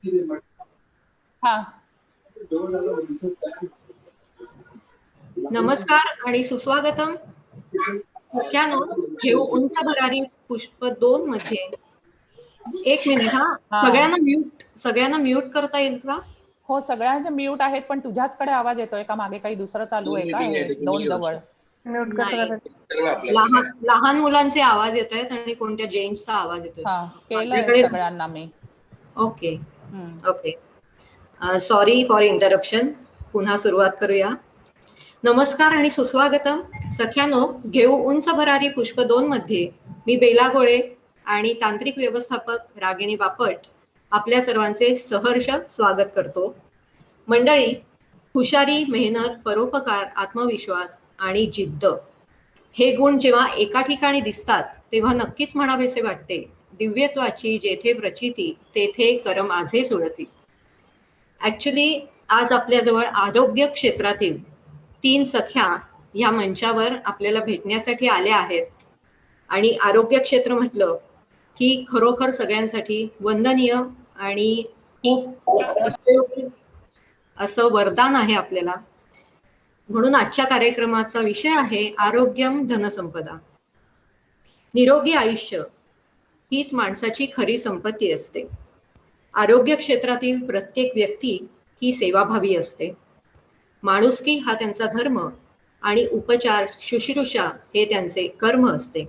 हा. नमस्कार आणि सुस्वागतम. सख्यानो, घेऊ उंच भरारी पुष्प 2 मध्ये. एक मिनिट हा. सगळ्यांना म्यूट करता येईल का? हो, सगळ्यांचे म्यूट आहेत, पण तुझ्याचकडे आवाज येतोय का? मागे काही दुसरं चालू आहे का? हे दोन जवळ लहान मुलांचे आवाज येत आहेत आणि कोणत्या जेंट्सचा आवाज येतोय. हा, केलंय सगळ्यांना मी. Okay okay. Sorry for interruption. पुन्हा सुरुवात करूया. नमस्कार आणि सुस्वागतम. सख्यानो, घेऊ उंच भरारी पुष्प 2 मध्ये मी बेला गोळे आणि तांत्रिक व्यवस्थापक रागिणी बापट आपल्या सर्वांचे सहर्ष स्वागत करतो. मंडळी, हुशारी, मेहनत, परोपकार, आत्मविश्वास आणि जिद्द हे गुण जेव्हा एका ठिकाणी दिसतात तेव्हा नक्कीच म्हणावेसे वाटते, दिव्यत्वाची जेथे प्रचिती तेथे कर माझे सुरती. ऍक्च्युली आज आपल्याजवळ आरोग्य क्षेत्रातील 3 सख्या या मंचावर आपल्याला भेटण्यासाठी आल्या आहेत. आणि आरोग्य क्षेत्र म्हटलं की खरोखर सगळ्यांसाठी वंदनीय आणि खूप उपयोगी असं वरदान आहे आपल्याला. म्हणून आजच्या कार्यक्रमाचा विषय आहे आरोग्यम धनसंपदा. निरोगी आयुष्य हीच माणसाची खरी संपत्ती असते. आरोग्य क्षेत्रातील प्रत्येक व्यक्ती ही सेवाभावी असते. माणुसकी हा त्यांचा धर्म आणि उपचार शुश्रूषा हे त्यांचे कर्म असते.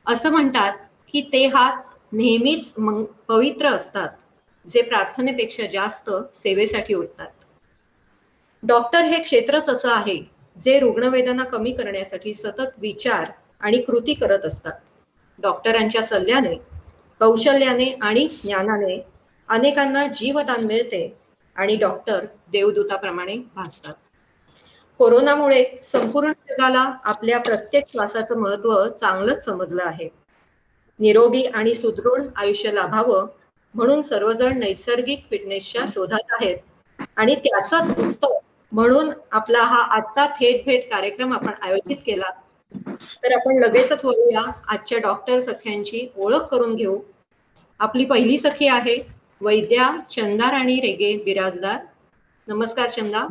असं म्हणतात की ते हात नेहमीच पवित्र असतात जे प्रार्थनेपेक्षा जास्त सेवेसाठी उठतात. डॉक्टर हे क्षेत्रच असं आहे जे रुग्णवेदना कमी करण्यासाठी सतत विचार आणि कृती करत असतात. डॉक्टरांच्या सल्ल्याने, कौशल्याने आणि ज्ञानाने अनेकांना जीवदान मिळते आणि डॉक्टर देवदूताप्रमाणे भासतात. कोरोनामुळे संपूर्ण जगाला आपल्या प्रत्येक श्वासाचं महत्व चांगलंच समजलं आहे. निरोगी आणि सुदृढ आयुष्य लाभावं म्हणून सर्वजण नैसर्गिक फिटनेसच्या शोधात आहेत आणि त्याचाच उत्तर म्हणून आपला हा आजचा थेट भेट कार्यक्रम आपण आयोजित केला. तर आपण लगेचच वळूया आजच्या डॉक्टर सख्यांची ओळख करून घेऊ. आपली पहिली सखी आहे वैद्या चंदाराणी रेगे बिराजदार. नमस्कार चंदा.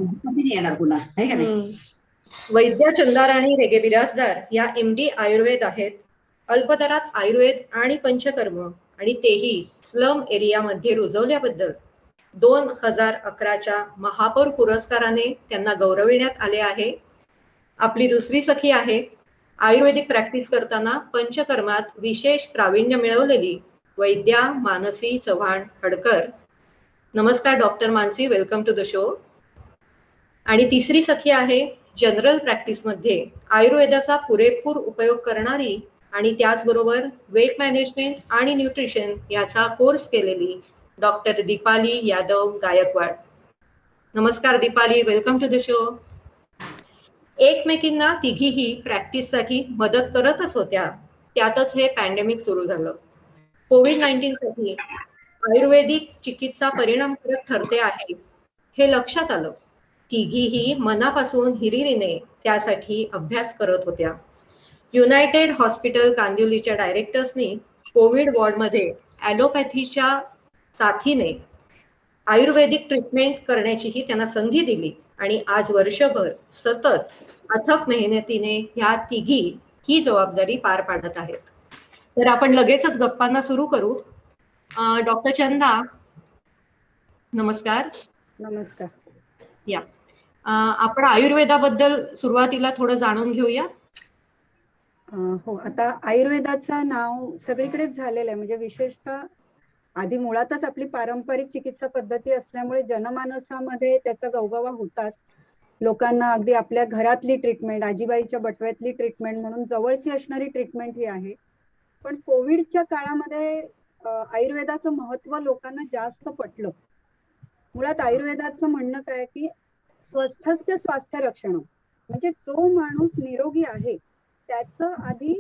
वैद्या चंदाराणी रेगे बिराजदार या MD आयुर्वेद आहेत. अल्पदरात आयुर्वेद आणि पंचकर्म आणि तेही स्लम एरियामध्ये रुजवल्याबद्दल 2011च्या महापौर पुरस्काराने त्यांना गौरविण्यात आले आहे. आपली दुसरी सखी आहे आयुर्वेदिक प्रॅक्टिस करताना पंचकर्मात विशेष प्रावीण्य मिळवलेली वैद्या मानसी चव्हाण हडकर. नमस्कार doctor Mansi, welcome to the show. आणि तिसरी सखी आहे जनरल प्रॅक्टिस मध्ये आयुर्वेदाचा पुरेपूर उपयोग करणारी आणि त्याचबरोबर वेट मॅनेजमेंट आणि न्यूट्रिशन याचा कोर्स केलेली डॉक्टर दीपाली यादव गायकवाड. नमस्कार Deepali, welcome to the show. एकमेकींना तिघीही प्रॅक्टिससाठी मदत करतच होत्या. त्यातच हे पॅन्डेमिक सुरू झालं. कोविड-19 साठी आयुर्वेदिक चिकित्सा परिणामकारक ठरते आहे हे लक्षात आलं. तिघीही मनापासून हिरिरीने त्यासाठी अभ्यास करत होत्या. युनायटेड हॉस्पिटल कांदिवलीच्या डायरेक्टर्सनी कोविड वॉर्डमध्ये ॲलोपॅथीच्या साथीने आयुर्वेदिक ट्रीटमेंट करण्याचीही त्यांना संधी दिली आणि आज वर्षभर सतत अथक मेहनतीने ह्या तिघी ही जबाबदारी पार पाडत आहेत. तर आपण लगेचच गप्पांना सुरू करू. डॉक्टर चंदा, नमस्कार. नमस्कार. या आपण आयुर्वेदाबद्दल सुरुवातीला थोडं जाणून घेऊया. हो, आता आयुर्वेदाचं नाव सगळीकडेच झालेलं आहे. म्हणजे विशेषतः आधी मुळातच आपली पारंपरिक चिकित्सा पद्धती असल्यामुळे जनमानसामध्ये त्याचा गवगवा होताच. लोकांना अगदी आपल्या घरातली ट्रीटमेंट, आजीबाईच्या बटव्यातली ट्रीटमेंट म्हणून जवळची असणारी ट्रीटमेंट ही आहे. पण कोविडच्या काळामध्ये आयुर्वेदाचं महत्व लोकांना जास्त पटलं. मुळात आयुर्वेदाचं म्हणणं काय की स्वस्थस्य स्वास्थ्य रक्षण, म्हणजे जो माणूस निरोगी आहे त्याचं आधी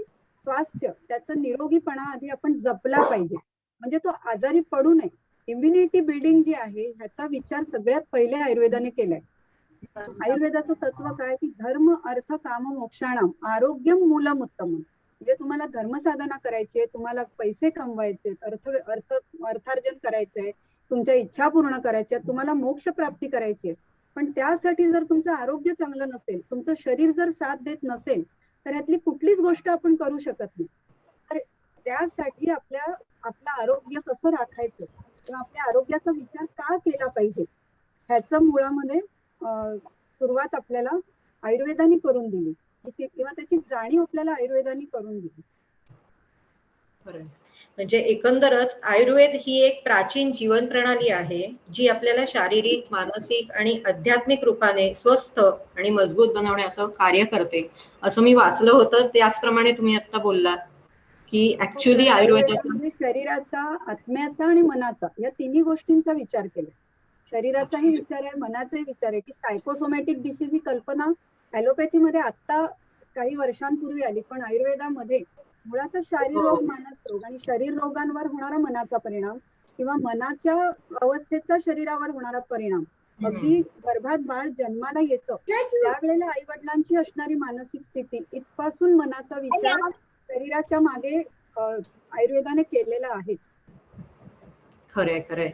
स्वास्थ्य, त्याचं निरोगीपणा आधी आपण जपला पाहिजे. म्हणजे तो आजारी पडू नये. इम्युनिटी बिल्डिंग जी आहे ह्याचा विचार सगळ्यात पहिले आयुर्वेदाने केलाय. आयुर्वेदाचं तत्व काय की धर्म अर्थ काम मोक्षाणाम आरोग्यम मूलम उत्तम. म्हणजे तुम्हाला धर्मसाधना करायची आहे, तुम्हाला पैसे कमवायचे, अर्थार्जन करायचंय, तुमच्या इच्छा पूर्ण करायच्या, तुम्हाला मोक्ष प्राप्ती करायची आहे. पण त्यासाठी जर तुमचं आरोग्य चांगलं नसेल, तुमचं शरीर जर साथ देत नसेल, तर ह्यातली कुठलीच गोष्ट आपण करू शकत नाही. तर त्यासाठी आपलं आरोग्य कसं राखायचं किंवा आपल्या आरोग्याचा विचार का केला पाहिजे ह्याचं मुळामध्ये सुरुवात आपल्याला आयुर्वेदाने करून दिली किंवा त्याची जाणीव आपल्याला आयुर्वेदाने करून दिली. म्हणजे एकंदरच आयुर्वेद ही एक प्राचीन जीवन प्रणाली आहे जी आपल्याला शारीरिक, मानसिक आणि आध्यात्मिक रूपाने स्वस्थ आणि मजबूत बनवण्याचं कार्य करते असं मी वाचलं होतं. त्याचप्रमाणे तुम्ही आता बोललात की ऍक्च्युली आयुर्वेदामध्ये शरीराचा, आत्म्याचा आणि मनाचा या तिन्ही गोष्टींचा विचार केला. शरीराचाही विचार आहे, मनाचाही विचार आहे की सायकोसोमॅटिक डिसीज ही कल्पना ऍलोपॅथीमध्ये आता काही वर्षांपूर्वी आली, पण आयुर्वेदामध्ये मुळातच शारीर रोग, मानस रोग आणि शरीर रोगांवर होणारा मनाचा परिणाम किंवा मनाच्या अवस्थेचा शरीरावर होणारा परिणाम, अगदी गर्भात बाळ जन्माला येतं त्यावेळेला आई वडिलांची असणारी मानसिक स्थिती इथपासून मनाचा विचार शरीराच्या मागे आयुर्वेदाने केलेला आहेच. खरंय खरंय.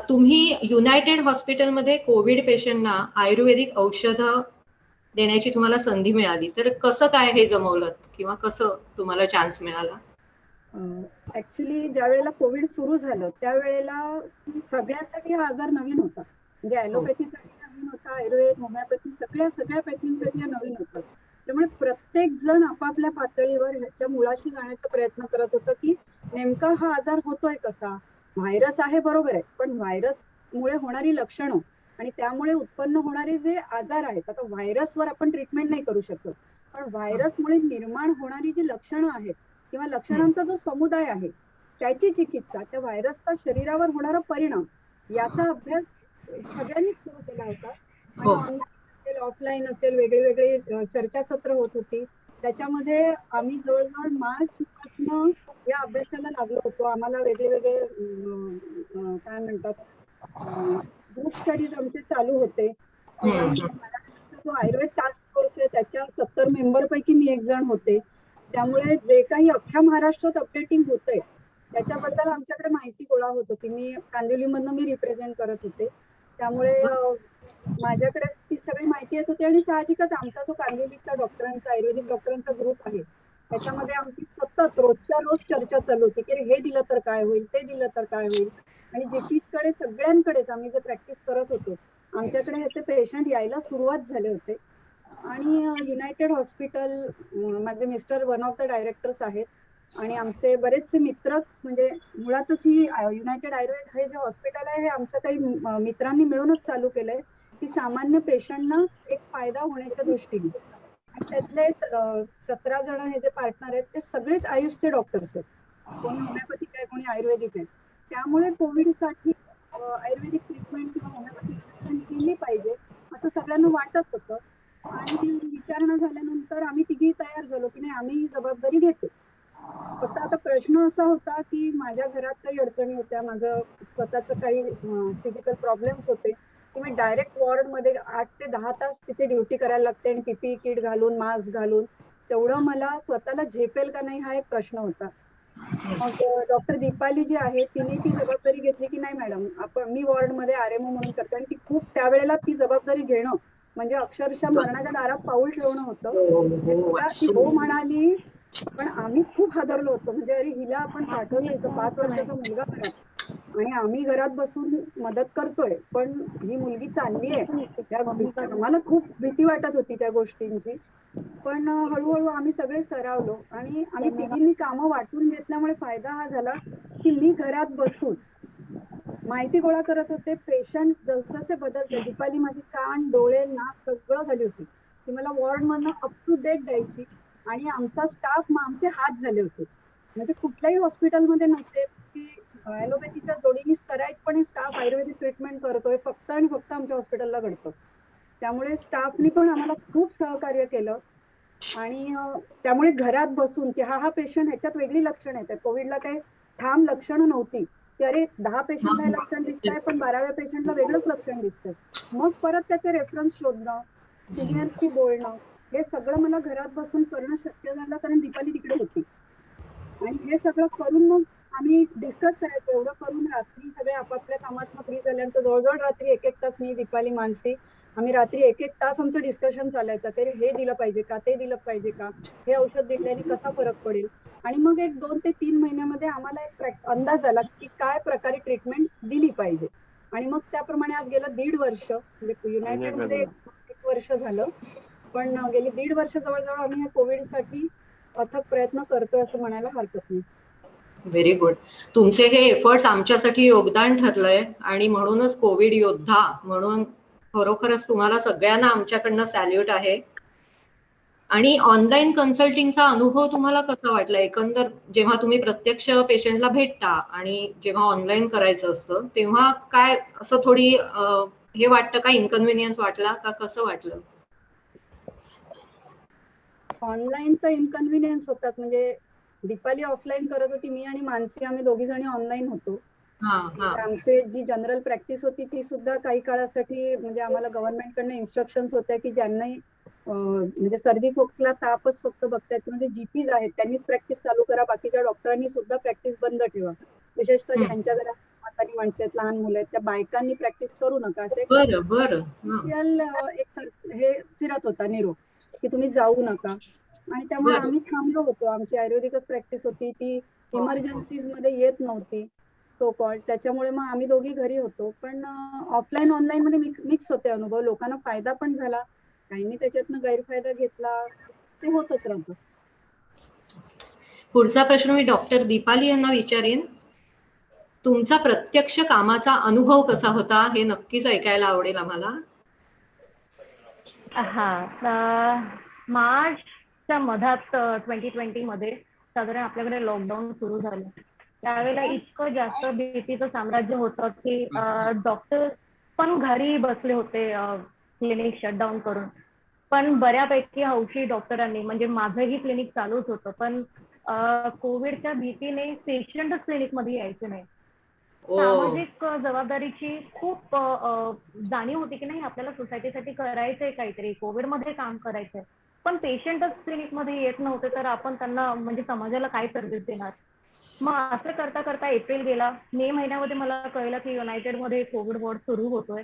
तुम्ही युनायटेड हॉस्पिटलमध्ये कोविड पेशंटना आयुर्वेदिक औषधं देण्याची तुम्हाला संधी मिळाली, तर कसं काय हे जमवलं किंवा कसं तुम्हाला चान्स मिळाला? ऍक्च्युली ज्या वेळेला कोविड सुरू झालं त्यावेळेला सगळ्यांसाठी हा आजार नवीन होता. म्हणजे ऍलोपॅथीसाठी नवीन होता, आयुर्वेद, होमिओपॅथी सगळ्या पॅथींसाठी नवीन होतं. त्यामुळे प्रत्येक जण आपापल्या पातळीवर ह्याच्या मुळाशी जाण्याचा प्रयत्न करत होतं की नेमका हा आजार होतोय कसा. व्हायरस आहे बरोबर आहे, पण व्हायरस मुळे होणारी लक्षणं आणि त्यामुळे उत्पन्न होणारे जे आजार आहेत, आता व्हायरसवर आपण ट्रीटमेंट नाही करू शकत, पण व्हायरसमुळे निर्माण होणारी जी लक्षणं आहेत किंवा लक्षणांचा जो समुदाय आहे त्याची चिकित्सा, त्या व्हायरसचा शरीरावर होणारा परिणाम याचा अभ्यास सगळ्यांनीच सुरू केला होता. आणि ऑनलाईन असेल, ऑफलाईन असेल, वेगळे चर्चासत्र होत होती. त्याच्यामध्ये आम्ही जवळजवळ मार्च पासून या अभ्यासाला लागलो होतो. आम्हाला वेगळे काय म्हणतात ग्रुप स्टडीज आमचे चालू होते. जो आयुर्वेद टास्क फोर्स आहे त्याच्या 70 मेंबर पैकी मी एक जण होते. त्यामुळे जे काही अख्ख्या महाराष्ट्रात अपडेटिंग होतंय त्याच्याबद्दल आमच्याकडे माहिती गोळा होत होती. मी कांदिवलीमधनं मी रिप्रेझेंट करत होते, त्यामुळे माझ्याकडे ती सगळी माहिती येत होती. आणि साहजिकच आमचा जो कांदिवलीचा डॉक्टरांचा, आयुर्वेदिक डॉक्टरांचा ग्रुप आहे त्याच्यामध्ये आमची सतत रोजच्या रोज चर्चा चालू होती की हे दिलं तर काय होईल, ते दिलं तर काय होईल. आणि जीपीस कडे सगळ्यांकडेच आम्ही जे प्रॅक्टिस करत होतो आमच्याकडे ह्याचे पेशंट यायला सुरुवात झाले होते. आणि युनायटेड हॉस्पिटल, माझे mister one of the directors आहेत आणि आमचे बरेचसे मित्रच, म्हणजे मुळातच ही युनायटेड आयुर्वेद हे जे हॉस्पिटल आहे हे आमच्या काही मित्रांनी मिळूनच चालू केलंय की सामान्य पेशंटना एक फायदा होण्याच्या दृष्टीने. आणि त्यातले 17 जण हे जे पार्टनर आहेत ते सगळेच आयुषचे डॉक्टर्स आहेत, कोणी होमिओपॅथिक आहे, कोणी आयुर्वेदिक आहे. त्यामुळे कोविडसाठी आयुर्वेदिक ट्रीटमेंट किंवा होमिओपॅथिक ट्रीटमेंट दिली पाहिजे असं सगळ्यांना वाटत होतं. आणि विचारणा झाल्यानंतर आम्ही तिघी तयार झालो की नाही, आम्ही ही जबाबदारी घेतो. फक्त आता प्रश्न असा होता की माझ्या घरात काही अडचणी होत्या, माझं स्वतःच काही फिजिकल प्रॉब्लेम्स होते की मी डायरेक्ट वॉर्ड मध्ये 8 ते 10 तास तिथे ड्युटी करायला लागते आणि पीपीई किट घालून, मास्क घालून, तेवढं मला स्वतःला झेपेल का नाही हा एक प्रश्न होता. मग डॉक्टर दीपाली जी आहे तिने ती जबाबदारी घेतली की नाही मॅडम, मी वॉर्ड मध्ये आरएमओ म्हणून करते. आणि ती खूप त्यावेळेला ती जबाबदारी घेणं म्हणजे अक्षरशः मरणाच्या दारात पाऊल ठेवणं होतं. ती हो म्हणाली, पण आम्ही खूप हादरलो होतो. म्हणजे अरे हिला आपण पाठवतो, हिचा 5 वर्षाचा मुलगा घरात आणि आम्ही घरात बसून मदत करतोय, पण ही मुलगी चालली आहे. आम्हाला खूप भीती वाटत होती त्या गोष्टींची. पण हळूहळू आम्ही सगळे सरावलो आणि आम्ही तिघींनी कामं वाटून घेतल्यामुळे फायदा हा झाला की मी घरात बसून माहिती गोळा करत होते. पेशंट जसजसे बदलते, दीपाली माझी कान, डोळे, नाक सगळं झाली होती. ती मला वॉर्ड मधनं अप टू डेट द्यायची आणि आमचा स्टाफ आमचे हात झाले होते. म्हणजे कुठल्याही हॉस्पिटलमध्ये नसेल की ऍलोपॅथीच्या जोडीने सराईतपणे स्टाफ आयुर्वेदिक ट्रीटमेंट करतोय, फक्त आणि फक्त आमच्या हॉस्पिटलला घडतं. त्यामुळे स्टाफनी पण आम्हाला खूप सहकार्य केलं. आणि त्यामुळे घरात बसून की हा पेशंट, ह्याच्यात वेगळी लक्षणं येतात. कोविडला काही ठाम लक्षणं नव्हती की अरे 10 पेशंटला हे लक्षण दिसतंय पण 12व्या पेशंटला वेगळंच लक्षण दिसतंय. मग परत त्याचे रेफरन्स शोधणं, सिनियरशी बोलणं, हे सगळं मला घरात बसून करणं शक्य झालं कारण दीपाली तिकडे होती. आणि हे सगळं करून मग आम्ही डिस्कस करायचो. एवढं करून रात्री सगळे आपापल्या कामात फ्री झाल्यानंतर जवळजवळ रात्री एक तास, मी, दीपाली, मानसी, आम्ही रात्री एक तास आमचं डिस्कशन चालायचं. तरी हे दिलं पाहिजे का, ते दिलं पाहिजे का, हे औषध दिल्याने कसा फरक पडेल. आणि मग एक 2 ते 3 महिन्यामध्ये आम्हाला एक अंदाज आला की काय प्रकारे ट्रीटमेंट दिली पाहिजे. आणि मग त्याप्रमाणे आज गेलं 1.5 वर्ष, म्हणजे युनायटेड मध्ये 1 वर्ष झालं, पण गेली 1.5 वर्ष जवळजवळ आम्ही या कोविडसाठी अथक प्रयत्न करतोय असं म्हणायला हरकत नाही. Very good. तुमचे हे एफर्ट्स आमच्यासाठी योगदान ठरलंय आणि म्हणूनच कोविड योद्धा म्हणून खरोखरच तुम्हाला सगळ्यांना आमच्याकडनं सॅल्यूट आहे. आणि ऑनलाईन कन्सल्टिंगचा अनुभव तुम्हाला कसा वाटला एकंदर, जेव्हा तुम्ही प्रत्यक्ष पेशंटला भेटता आणि जेव्हा ऑनलाईन करायचं असतं तेव्हा काय असं थोडी हे वाटतं का, इन्कन्व्हिनियन्स वाटला का, कसं वाटलं? ऑनलाईन तर इन्कन्व्हिनियन्स होताच. म्हणजे दीपाली ऑफलाईन करत होती, मी आणि मानसी आम्ही दोघी जणी ऑनलाईन होतो. आमचे जी जनरल प्रॅक्टिस होती ती सुद्धा काही काळासाठी, म्हणजे आम्हाला गव्हर्नमेंटकडनं इन्स्ट्रक्शन्स होत्या की ज्यांनाही म्हणजे सर्दी खोकला तापच फक्त बघतायत, म्हणजे जीपीज आहेत त्यांनीच प्रॅक्टिस चालू करा, बाकीच्या डॉक्टरांनी सुद्धा प्रॅक्टिस बंद ठेवा. विशेषतः ज्यांच्या घरात म्हातारी माणसं आहेत, लहान मुलं आहेत, त्या बायकांनी प्रॅक्टिस करू नका, असे एक हे फिरत होता निरोप की तुम्ही जाऊ नका. आणि त्यामुळे आम्ही थांबलो होतो. आमची आयुर्वेदिकच प्रॅक्टिस होती, ती इमर्जन्सीज मध्ये येत नव्हती सो कॉल्ड, त्याच्यामुळे मग आम्ही दोघी घरी होतो. पण ऑफलाईन ऑनलाईन मध्ये मिक्स होते अनुभव. लोकांना फायदा पण झाला, काहींनी त्याच्यातनं गैरफायदा घेतला, ते होतच राहतं. पुढचा प्रश्न मी डॉक्टर दीपाली यांना विचारेन. तुमचा प्रत्यक्ष कामाचा अनुभव कसा होता हे नक्कीच ऐकायला आवडेल आम्हाला. मार्चच्या मधात 2020 मध्ये साधारण आपल्याकडे लॉकडाऊन सुरू झालं. त्यावेळेला इतकं जास्त भीतीचं साम्राज्य होतं की डॉक्टर पण घरी बसले होते क्लिनिक शटडाऊन करून. पण बऱ्यापैकी हौशी डॉक्टरांनी, म्हणजे माझंही क्लिनिक चालूच होतं, पण कोविडच्या भीतीने पेशंटच क्लिनिकमध्ये यायचे नाही. सामाजिक जबाबदारीची खूप जाणीव होती की नाही आपल्याला सोसायटीसाठी करायचंय काहीतरी, कोविडमध्ये काम करायचंय, पण पेशंटच क्लिनिकमध्ये येत नव्हते तर आपण त्यांना म्हणजे समाजाला काय सर्व्हिस देणार. मग असं करता करता एप्रिल गेला. मे महिन्यामध्ये मला कळलं की युनायटेडमध्ये कोविड वॉर्ड सुरू होतोय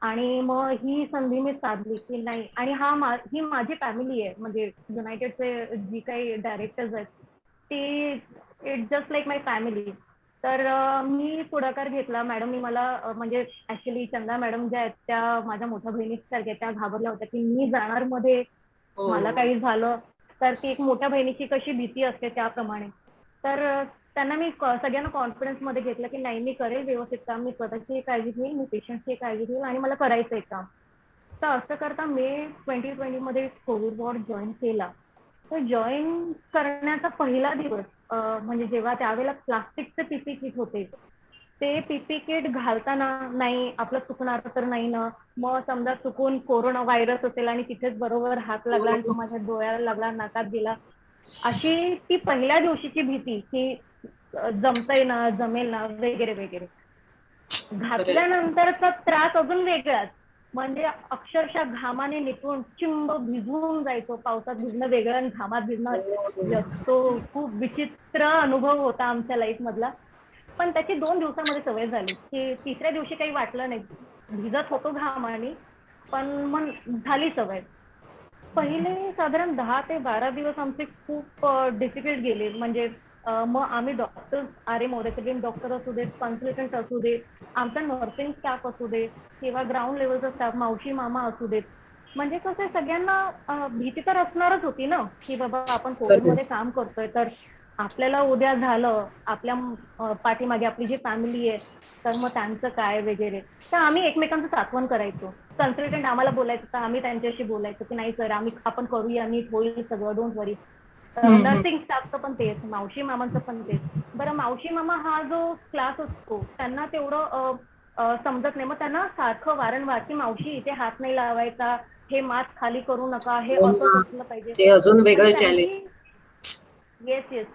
आणि मग ही संधी मी साधली की नाही. आणि ही माझी फॅमिली आहे, म्हणजे युनायटेडचे जी काही डायरेक्टर्स आहेत ती it's just like my family. तर मी पुढाकार घेतला. मॅडमनी मला म्हणजे ऍक्च्युली चंदा मॅडम ज्या आहेत त्या माझ्या मोठ्या बहिणीसारख्या, त्या घाबरल्या होत्या की मी जाणार मध्ये, मला काही झालं तर ती एक मोठ्या बहिणीची कशी भीती असते त्याप्रमाणे. तर त्यांना मी सगळ्यांना कॉन्फिडन्स मध्ये घेतलं की नाही, मी करेल व्यवस्थित काम, मी स्वतःची काळजी घेईल, मी पेशंटची काळजी घेईल आणि मला करायचंय काम. तर असं करता मे 2020 मध्ये कोविड वॉर्ड जॉईन केला. तर जॉईन करण्याचा पहिला दिवस म्हणजे जेव्हा त्यावेळेला प्लास्टिकचे पीपी किट होते, ते पीपी किट घालताना नाही आपलं चुकणार तर नाही ना, मग समजा चुकून कोरोना व्हायरस असेल आणि तिथेच बरोबर हात लागला आणि तो माझ्या डोळ्याला लागला, नाकात गेला, अशी ती पहिल्या दिवशीची भीती की जमतंय ना, जमेल ना, वगैरे वगैरे. घातल्यानंतरचा त्रास अजून वेगळाच. म्हणजे अक्षरशः घामाने निपुण चिंब भिजून जायचो. पावसात भिजणं वेगळं आणि घामात भिजणं, तो खूप विचित्र अनुभव होता आमच्या लाईफ मधला. पण त्याची 2 दिवसामध्ये सवय झाली की तिसऱ्या दिवशी काही वाटलं नाही. भिजत होतो घामाने पण मग झाली सवय. पहिले साधारण 10 ते 12 दिवस आमचे खूप डिफिकल्ट गेले. म्हणजे मग आम्ही डॉक्टर, RMO रेसिडेंट डॉक्टर असू देत, कन्सल्टंट असू देत, आमचा नर्सिंग स्टाफ असू देत किंवा ग्राउंड लेवलचा स्टाफ, मावशी मामा असू देत, म्हणजे कसं सगळ्यांना भीती तर असणारच होती ना की बाबा आपण कोविडमध्ये काम करतोय तर आपल्याला उद्या झालं, आपल्या पाठीमागे आपली जी फॅमिली आहे तर मग त्यांचं काय वगैरे. तर आम्ही एकमेकांचं साथवण करायचो. कन्सल्टंट आम्हाला बोलायचं तर आम्ही त्यांच्याशी बोलायचो की नाही सर आपण करूया, नीट होईल सगळं, डोंट वरी. नर्सिंग स्टाफचं पण तेच, मावशी मामांचं पण तेच. बरं, मावशी मामा हा जो क्लास असतो त्यांना तेवढं समजत नाही, मग त्यांना सारखं वारंवार की मावशी इथे हात नाही लावायचा, हे मास्क खाली करू नका, हे असंच असलं पाहिजे. ते अजून वेगळं चॅलेंज. Yes yes.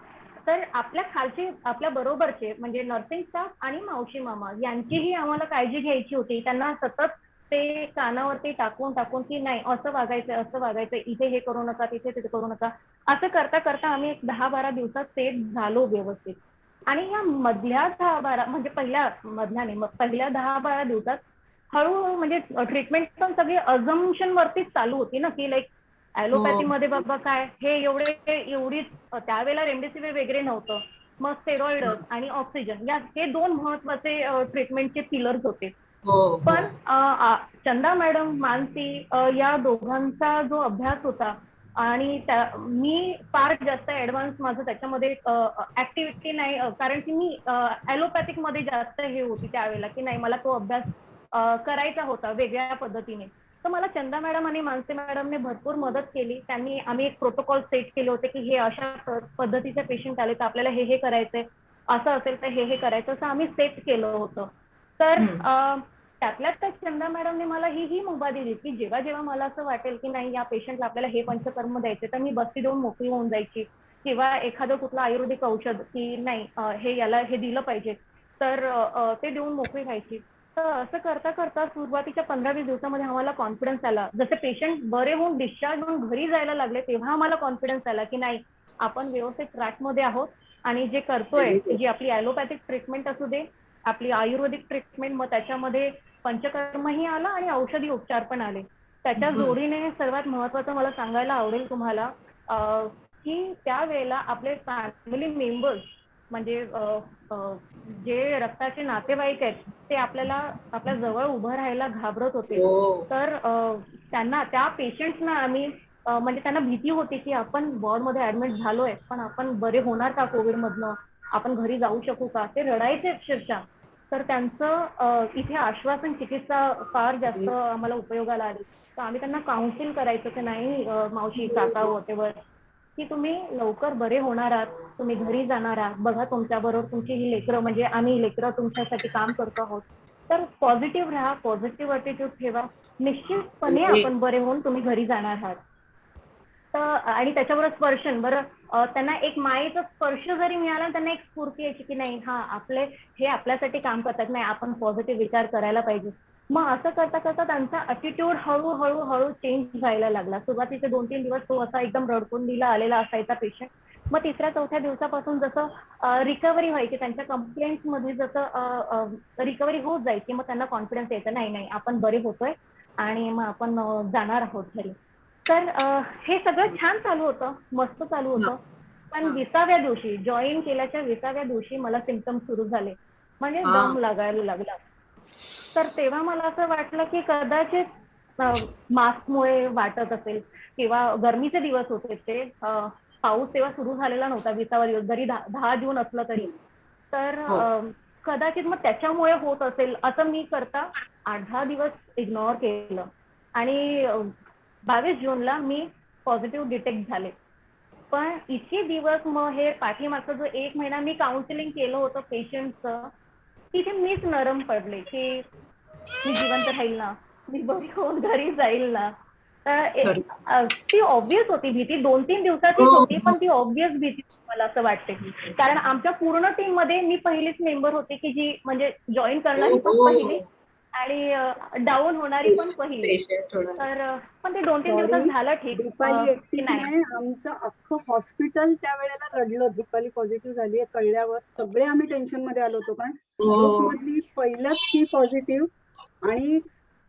तर आपल्या खालचे, आपल्या बरोबरचे म्हणजे नर्सिंग स्टाफ आणि मावशी मामा यांचीही आम्हाला काळजी घ्यायची होती. त्यांना सतत ते कानावरती टाकून टाकून की नाही असं वागायचं, असं वागायचं, इथे हे करू नका, तिथे करू नका. असं करता करता आम्ही एक 10-12 दिवसात सेट झालो व्यवस्थित. आणि या मधल्या 10-12 म्हणजे पहिल्या 10-12 दिवसात हळूहळू म्हणजे ट्रीटमेंट पण सगळी अझम्पशन वरतीच चालू होती ना, की लाईक ऍलोपॅथी मध्ये बाबा काय हे एवढीच त्यावेळेला रेमडेसिवीर वगैरे नव्हतं. मग स्टेरॉइड आणि ऑक्सिजन हे 2 महत्वाचे ट्रीटमेंटचे पिलर्स होते. पण चंदा मॅडम, मानसी या दोघांचा जो अभ्यास होता आणि मी फार जास्त ऍडव्हान्स माझं त्याच्यामध्ये ऍक्टिव्हिटी नाही, कारण की मी ॲलोपॅथिक मध्ये जास्त हे होती त्यावेळेला, की नाही मला तो अभ्यास करायचा होता वेगळ्या पद्धतीने. तर मला चंदा मॅडम आणि मानसी मॅडमने भरपूर मदत केली. आम्ही एक प्रोटोकॉल सेट केले होते की हे अशा पद्धतीचे पेशंट आले तर आपल्याला हे करायचंय, असं असेल तर हे करायचं, असं आम्ही सेट केलं होतं. तर त्यातल्या त्यात चंदा मॅडमने मला ही मुभा दिली की जेव्हा जेव्हा मला असं वाटेल की नाही या पेशंटला आपल्याला हे पंचकर्म द्यायचे तर मी बस्ती देऊन मोकळी होऊन जायची, किंवा एखादं कुठलं आयुर्वेदिक औषध की नाही याला हे दिलं पाहिजे तर ते देऊन मोकळी व्हायची. तर असं करता करता सुरुवातीच्या 15-20 दिवसामध्ये आम्हाला कॉन्फिडन्स आला. जसे पेशंट बरे होऊन डिस्चार्ज होऊन घरी जायला लागले तेव्हा आम्हाला कॉन्फिडन्स आला की नाही आपण व्यवस्थित ट्रॅकमध्ये आहोत आणि जे करतोय जी आपली ॲलोपॅथिक ट्रीटमेंट असू दे, आपली आयुर्वेदिक ट्रीटमेंट, मग त्याच्यामध्ये पंचकर्मही आला आणि औषधी उपचार पण आले. त्याच्या जोडीने सर्वात महत्वाचं मला सांगायला आवडेल तुम्हाला की त्यावेळेला आपले फॅमिली मेंबर्स म्हणजे जे रक्ताचे नातेवाईक आहेत ते आपल्या जवळ उभं राहायला घाबरत होते. तर त्यांना त्या पेशंट्सना आम्ही म्हणजे त्यांना भीती होती की आपण वॉर्डमध्ये ऍडमिट झालोय पण आपण बरे होणार का कोविडमधनं, आपण घरी जाऊ शकू का, ते रडायचे अक्षरशः. तर त्यांचं इथे आश्वासन चिकित्सा फार जास्त आम्हाला उपयोगाला आली. तर आम्ही त्यांना काउन्सिल करायचो की नाही मावशी काका वॉटेवर की तुम्ही लवकर बरे होणार आहात, तुम्ही घरी जाणार आहात, बघा तुमच्याबरोबर तुमची ही लेकरं म्हणजे आम्ही लेकरं तुमच्यासाठी काम करतो आहोत. तर पॉझिटिव्ह राहा, पॉझिटिव्ह ॲटिट्यूड ठेवा, निश्चितपणे आपण बरे होऊन तुम्ही घरी जाणार आहात. तर आणि त्याच्याबरोबर स्पर्शन बरं त्यांना एक मायेचा स्पर्श जरी मिळाला त्यांना एक स्फूर्ती यायची की नाही हे आपल्यासाठी काम करतात, नाही आपण पॉझिटिव्ह विचार करायला पाहिजे. मग असं करता करता त्यांचा ॲटिट्यूड हळूहळू चेंज व्हायला लागला. सुरुवातीचे 2-3 दिवस तो असा एकदम रडकुंडीला आलेला असायचा पेशंट. मग 3-4 दिवसापासून जसं रिकव्हरी व्हायची, त्यांच्या कंप्लेंट्स मध्ये जसं रिकव्हरी होत जायची, मग त्यांना कॉन्फिडन्स यायचा नाही आपण बरे होतोय आणि मग आपण जाणार आहोत घरी. तर हे सगळं छान चालू होतं, मस्त चालू होतं. पण 20व्या दिवशी जॉईन केल्याच्या 20व्या दिवशी मला सिम्पटम्स सुरू झाले, म्हणजे दम लागायला लागला. तर तेव्हा मला असं वाटलं की कदाचित मास्कमुळे वाटत असेल किंवा गरमीचे दिवस होते ते, पाऊस तेव्हा सुरू झालेला नव्हता 20वा दिवस, जरी 10 जून असलं तरी. तर कदाचित मग त्याच्यामुळे होत असेल असं मी करता 8-10 दिवस इग्नोर केलं आणि 22 जूनला मी पॉझिटिव्ह डिटेक्ट झाले. पण इतके दिवस मग हे पाठीमागचा जो 1 महिना मी काउन्सिलिंग केलं होतं पेशंटचं, तिथे मीच नरम पडले की मी जिवंत राहील ना, मी बरी होऊन घरी जाईल ना. ती ऑब्विस होती भीती, 2-3 दिवसाचीच होती, पण ती ऑब्विस भीती मला असं वाटते. कारण आमच्या पूर्ण टीम मध्ये मी पहिलीच मेंबर होती की जी म्हणजे जॉईन करणारी पण पहिली आणि डाऊन होणारी पण पहिली. तर पण ते 2-3 दिवसात झालं ठीक दीपाली की नाही. नाही, आमचं अख्खं हॉस्पिटल त्यावेळेला रडलं. दीपाली पॉझिटिव्ह झाली कळल्यावर सगळे आम्ही टेन्शन मध्ये आलो होतो, कारण ग्रुपमधली पहिलंच ही पॉझिटिव्ह आणि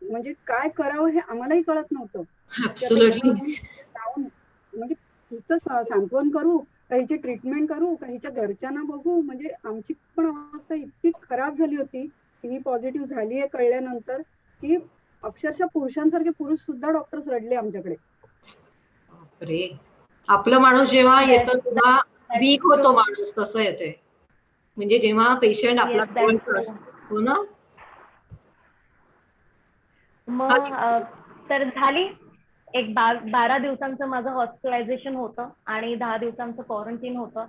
म्हणजे काय करावं हे आम्हालाही कळत नव्हतं. म्हणजे हिचं सांत्वन करू का, हिची ट्रीटमेंट करू का, हिच्या घरच्यांना बघू, म्हणजे आमची पण अवस्था इतकी खराब झाली होती की ही पॉझिटिव्ह झाली आहे कळल्यानंतर की अक्षरशः पुरुषांसारखे पुरुष सुद्धा डॉक्टर्स रडले आमच्याकडे. आपलं माणूस जेव्हा येतं तेव्हा वीक होतो माणूस, तसं येते म्हणजे जेव्हा पेशंट आपला हो ना. मग तर झाली एक 12 दिवसांचं माझं हॉस्पिटलायझेशन होतं आणि 10 दिवसांचं क्वारंटीन होतं.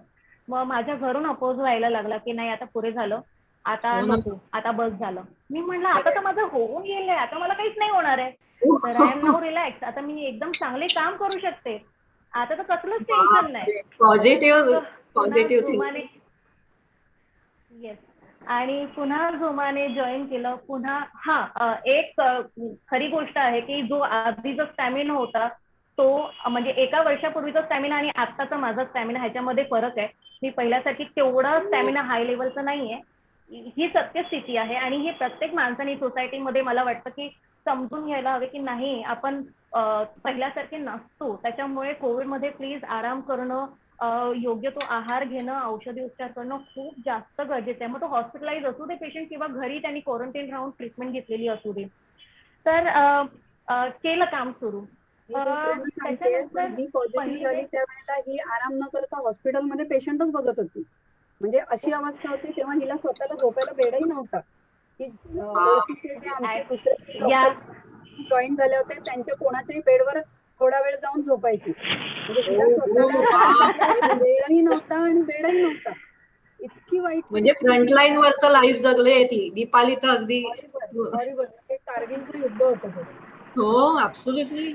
मग माझ्या घरून अपोज व्हायला लागला की नाही आता पुरे झालं, आता नको, आता बस झालं. मी म्हणलं आता तर माझं होऊन गेलंय, आता मला काहीच नाही होणार आहे, तर आय एम नाऊ रिलॅक्स, आता मी एकदम चांगले काम करू शकते, आता तर कसलंच टेन्शन नाही. Positive yes. आणि पुन्हा जोमाने जॉईन केलं. पुन्हा एक खरी गोष्ट आहे की जो आधीचा स्टॅमिना होता तो म्हणजे एका वर्षापूर्वीचा स्टॅमिना आणि आत्ताचा माझा स्टॅमिना ह्याच्यामध्ये फरक आहे. मी पहिल्यासारखी तेवढा स्टॅमिना हाय लेवलचा नाहीये. ही सत्यस्थिती आहे आणि ही प्रत्येक माणसाने सोसायटीमध्ये मला वाटतं की समजून घ्यायला हवे की नाही आपण पहिल्यासारखे नसतो. त्याच्यामुळे कोविडमध्ये प्लीज आराम करणं, योग्य तो आहार घेणं, औषधी उपचार करणं खूप जास्त गरजेचं आहे. मग तो हॉस्पिटलाइज असू दे पेशंट किंवा घरी त्यांनी क्वारंटाईन राहून ट्रीटमेंट घेतलेली असू दे. तर केलं काम सुरू. मी दुसऱ्यांना सांगते, त्याच्यानंतर पण मी पॉझिटिव्ह झाली पहिले त्यावेळेला ही आराम न करता हॉस्पिटलमध्ये पेशंटच बघत होती. म्हणजे अशी अवस्था होती तेव्हा हिला स्वतःला झोपायला बेडही नव्हता. की ओळखीचे जे आमचे दुसरे या डॉक्टर जॉईन झाले होते त्यांच्या कोणाच्याही बेडवर थोडा वेळ जाऊन झोपायची. म्हणजे हिला स्वतःला वेळही नव्हता आणि बेडही नव्हता. इतकी वाईट म्हणजे परिस्थिती. फ्रंटलाईन वरचं लाईफ जगले ती दीपाली तर अगदी. हॉरिबल ते कारगिलचं युद्ध होतं ते. हो ऍब्सोल्युटली.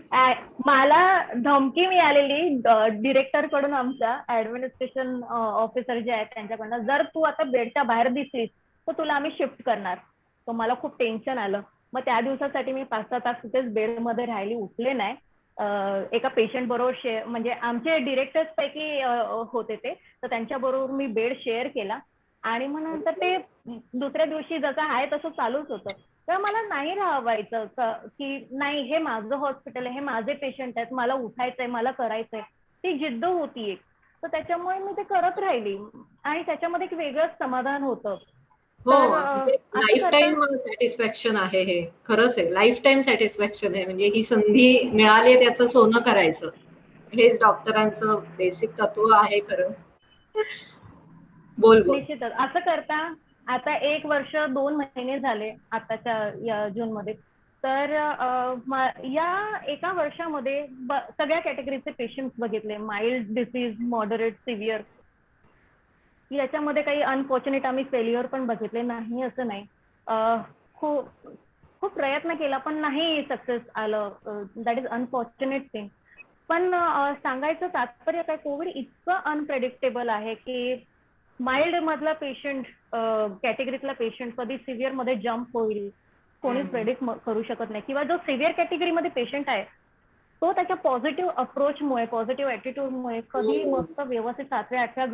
मला धमकी मिळालेली डिरेक्टर कडून, आमच्या ऍडमिनिस्ट्रेशन ऑफिसर जे आहेत त्यांच्याकडनं, जर तू आता बेडच्या बाहेर दिसलीस तर तुला आम्ही शिफ्ट करणार. तर मला खूप टेन्शन आलं. मग त्या दिवसासाठी मी 5-6 तास तिथेच बेडमध्ये राहिली, उठले नाही. एका पेशंट बरोबर म्हणजे आमचे डिरेक्टर्स पैकी होते ते, तर त्यांच्या बरोबर मी बेड शेअर केला. आणि मग नंतर ते दुसऱ्या दिवशी जसं आहे तसं चालूच होतं. तर मला नाही राहावायचं की नाही हे माझं हॉस्पिटल आहे, हे माझे पेशंट आहेत, मला उठायचंय, मला करायचंय. ती जिद्द होती एक. तर त्याच्यामुळे मी ते करत राहिली आणि त्याच्यामध्ये एक वेगळंच समाधान होतं. हो, तर म्हणजे असं लाईफ करता टाईम सॅटिस्फॅक्शन आहे हे. खरंच आहे, लाईफ टाईम सॅटिस्फॅक्शन आहे. म्हणजे ही संधी मिळाली त्याचं सोनं करायचं. हेच डॉक्टरांचं बेसिक तत्व आहे खरं. बोल बोल. निश्चितच असं करता आता 1 वर्ष 2 महिने झाले आताच्या जून मध्ये. तर या एका वर्षामध्ये सगळ्या कॅटेगरीचे पेशंट्स बघितले, माइल्ड डिसीज, मॉडरेट, सिव्हिअर. याच्यामध्ये काही अनफॉर्च्युनेट आम्ही फेल्युअर पण बघितले, नाही असं नाही. खूप खूप प्रयत्न केला पण नाही सक्सेस आलं. That is unfortunate thing. पण सांगायचं तात्पर्य काय, कोविड इतकं अनप्रेडिक्टेबल आहे की माइल्ड मधला पेशंट, कॅटेगरीतला पेशंट कधी सिव्हिअर मध्ये जम्प होईल कोणीच प्रेडिक्ट करू शकत नाही. किंवा जो सिव्हिअर कॅटेगरीमध्ये पेशंट आहे तो त्याच्या पॉझिटिव्ह अप्रोचमुळे, पॉझिटिव्ह ॲटिट्यूडमुळे कधी मस्त व्यवस्थित 7व्या-8व्या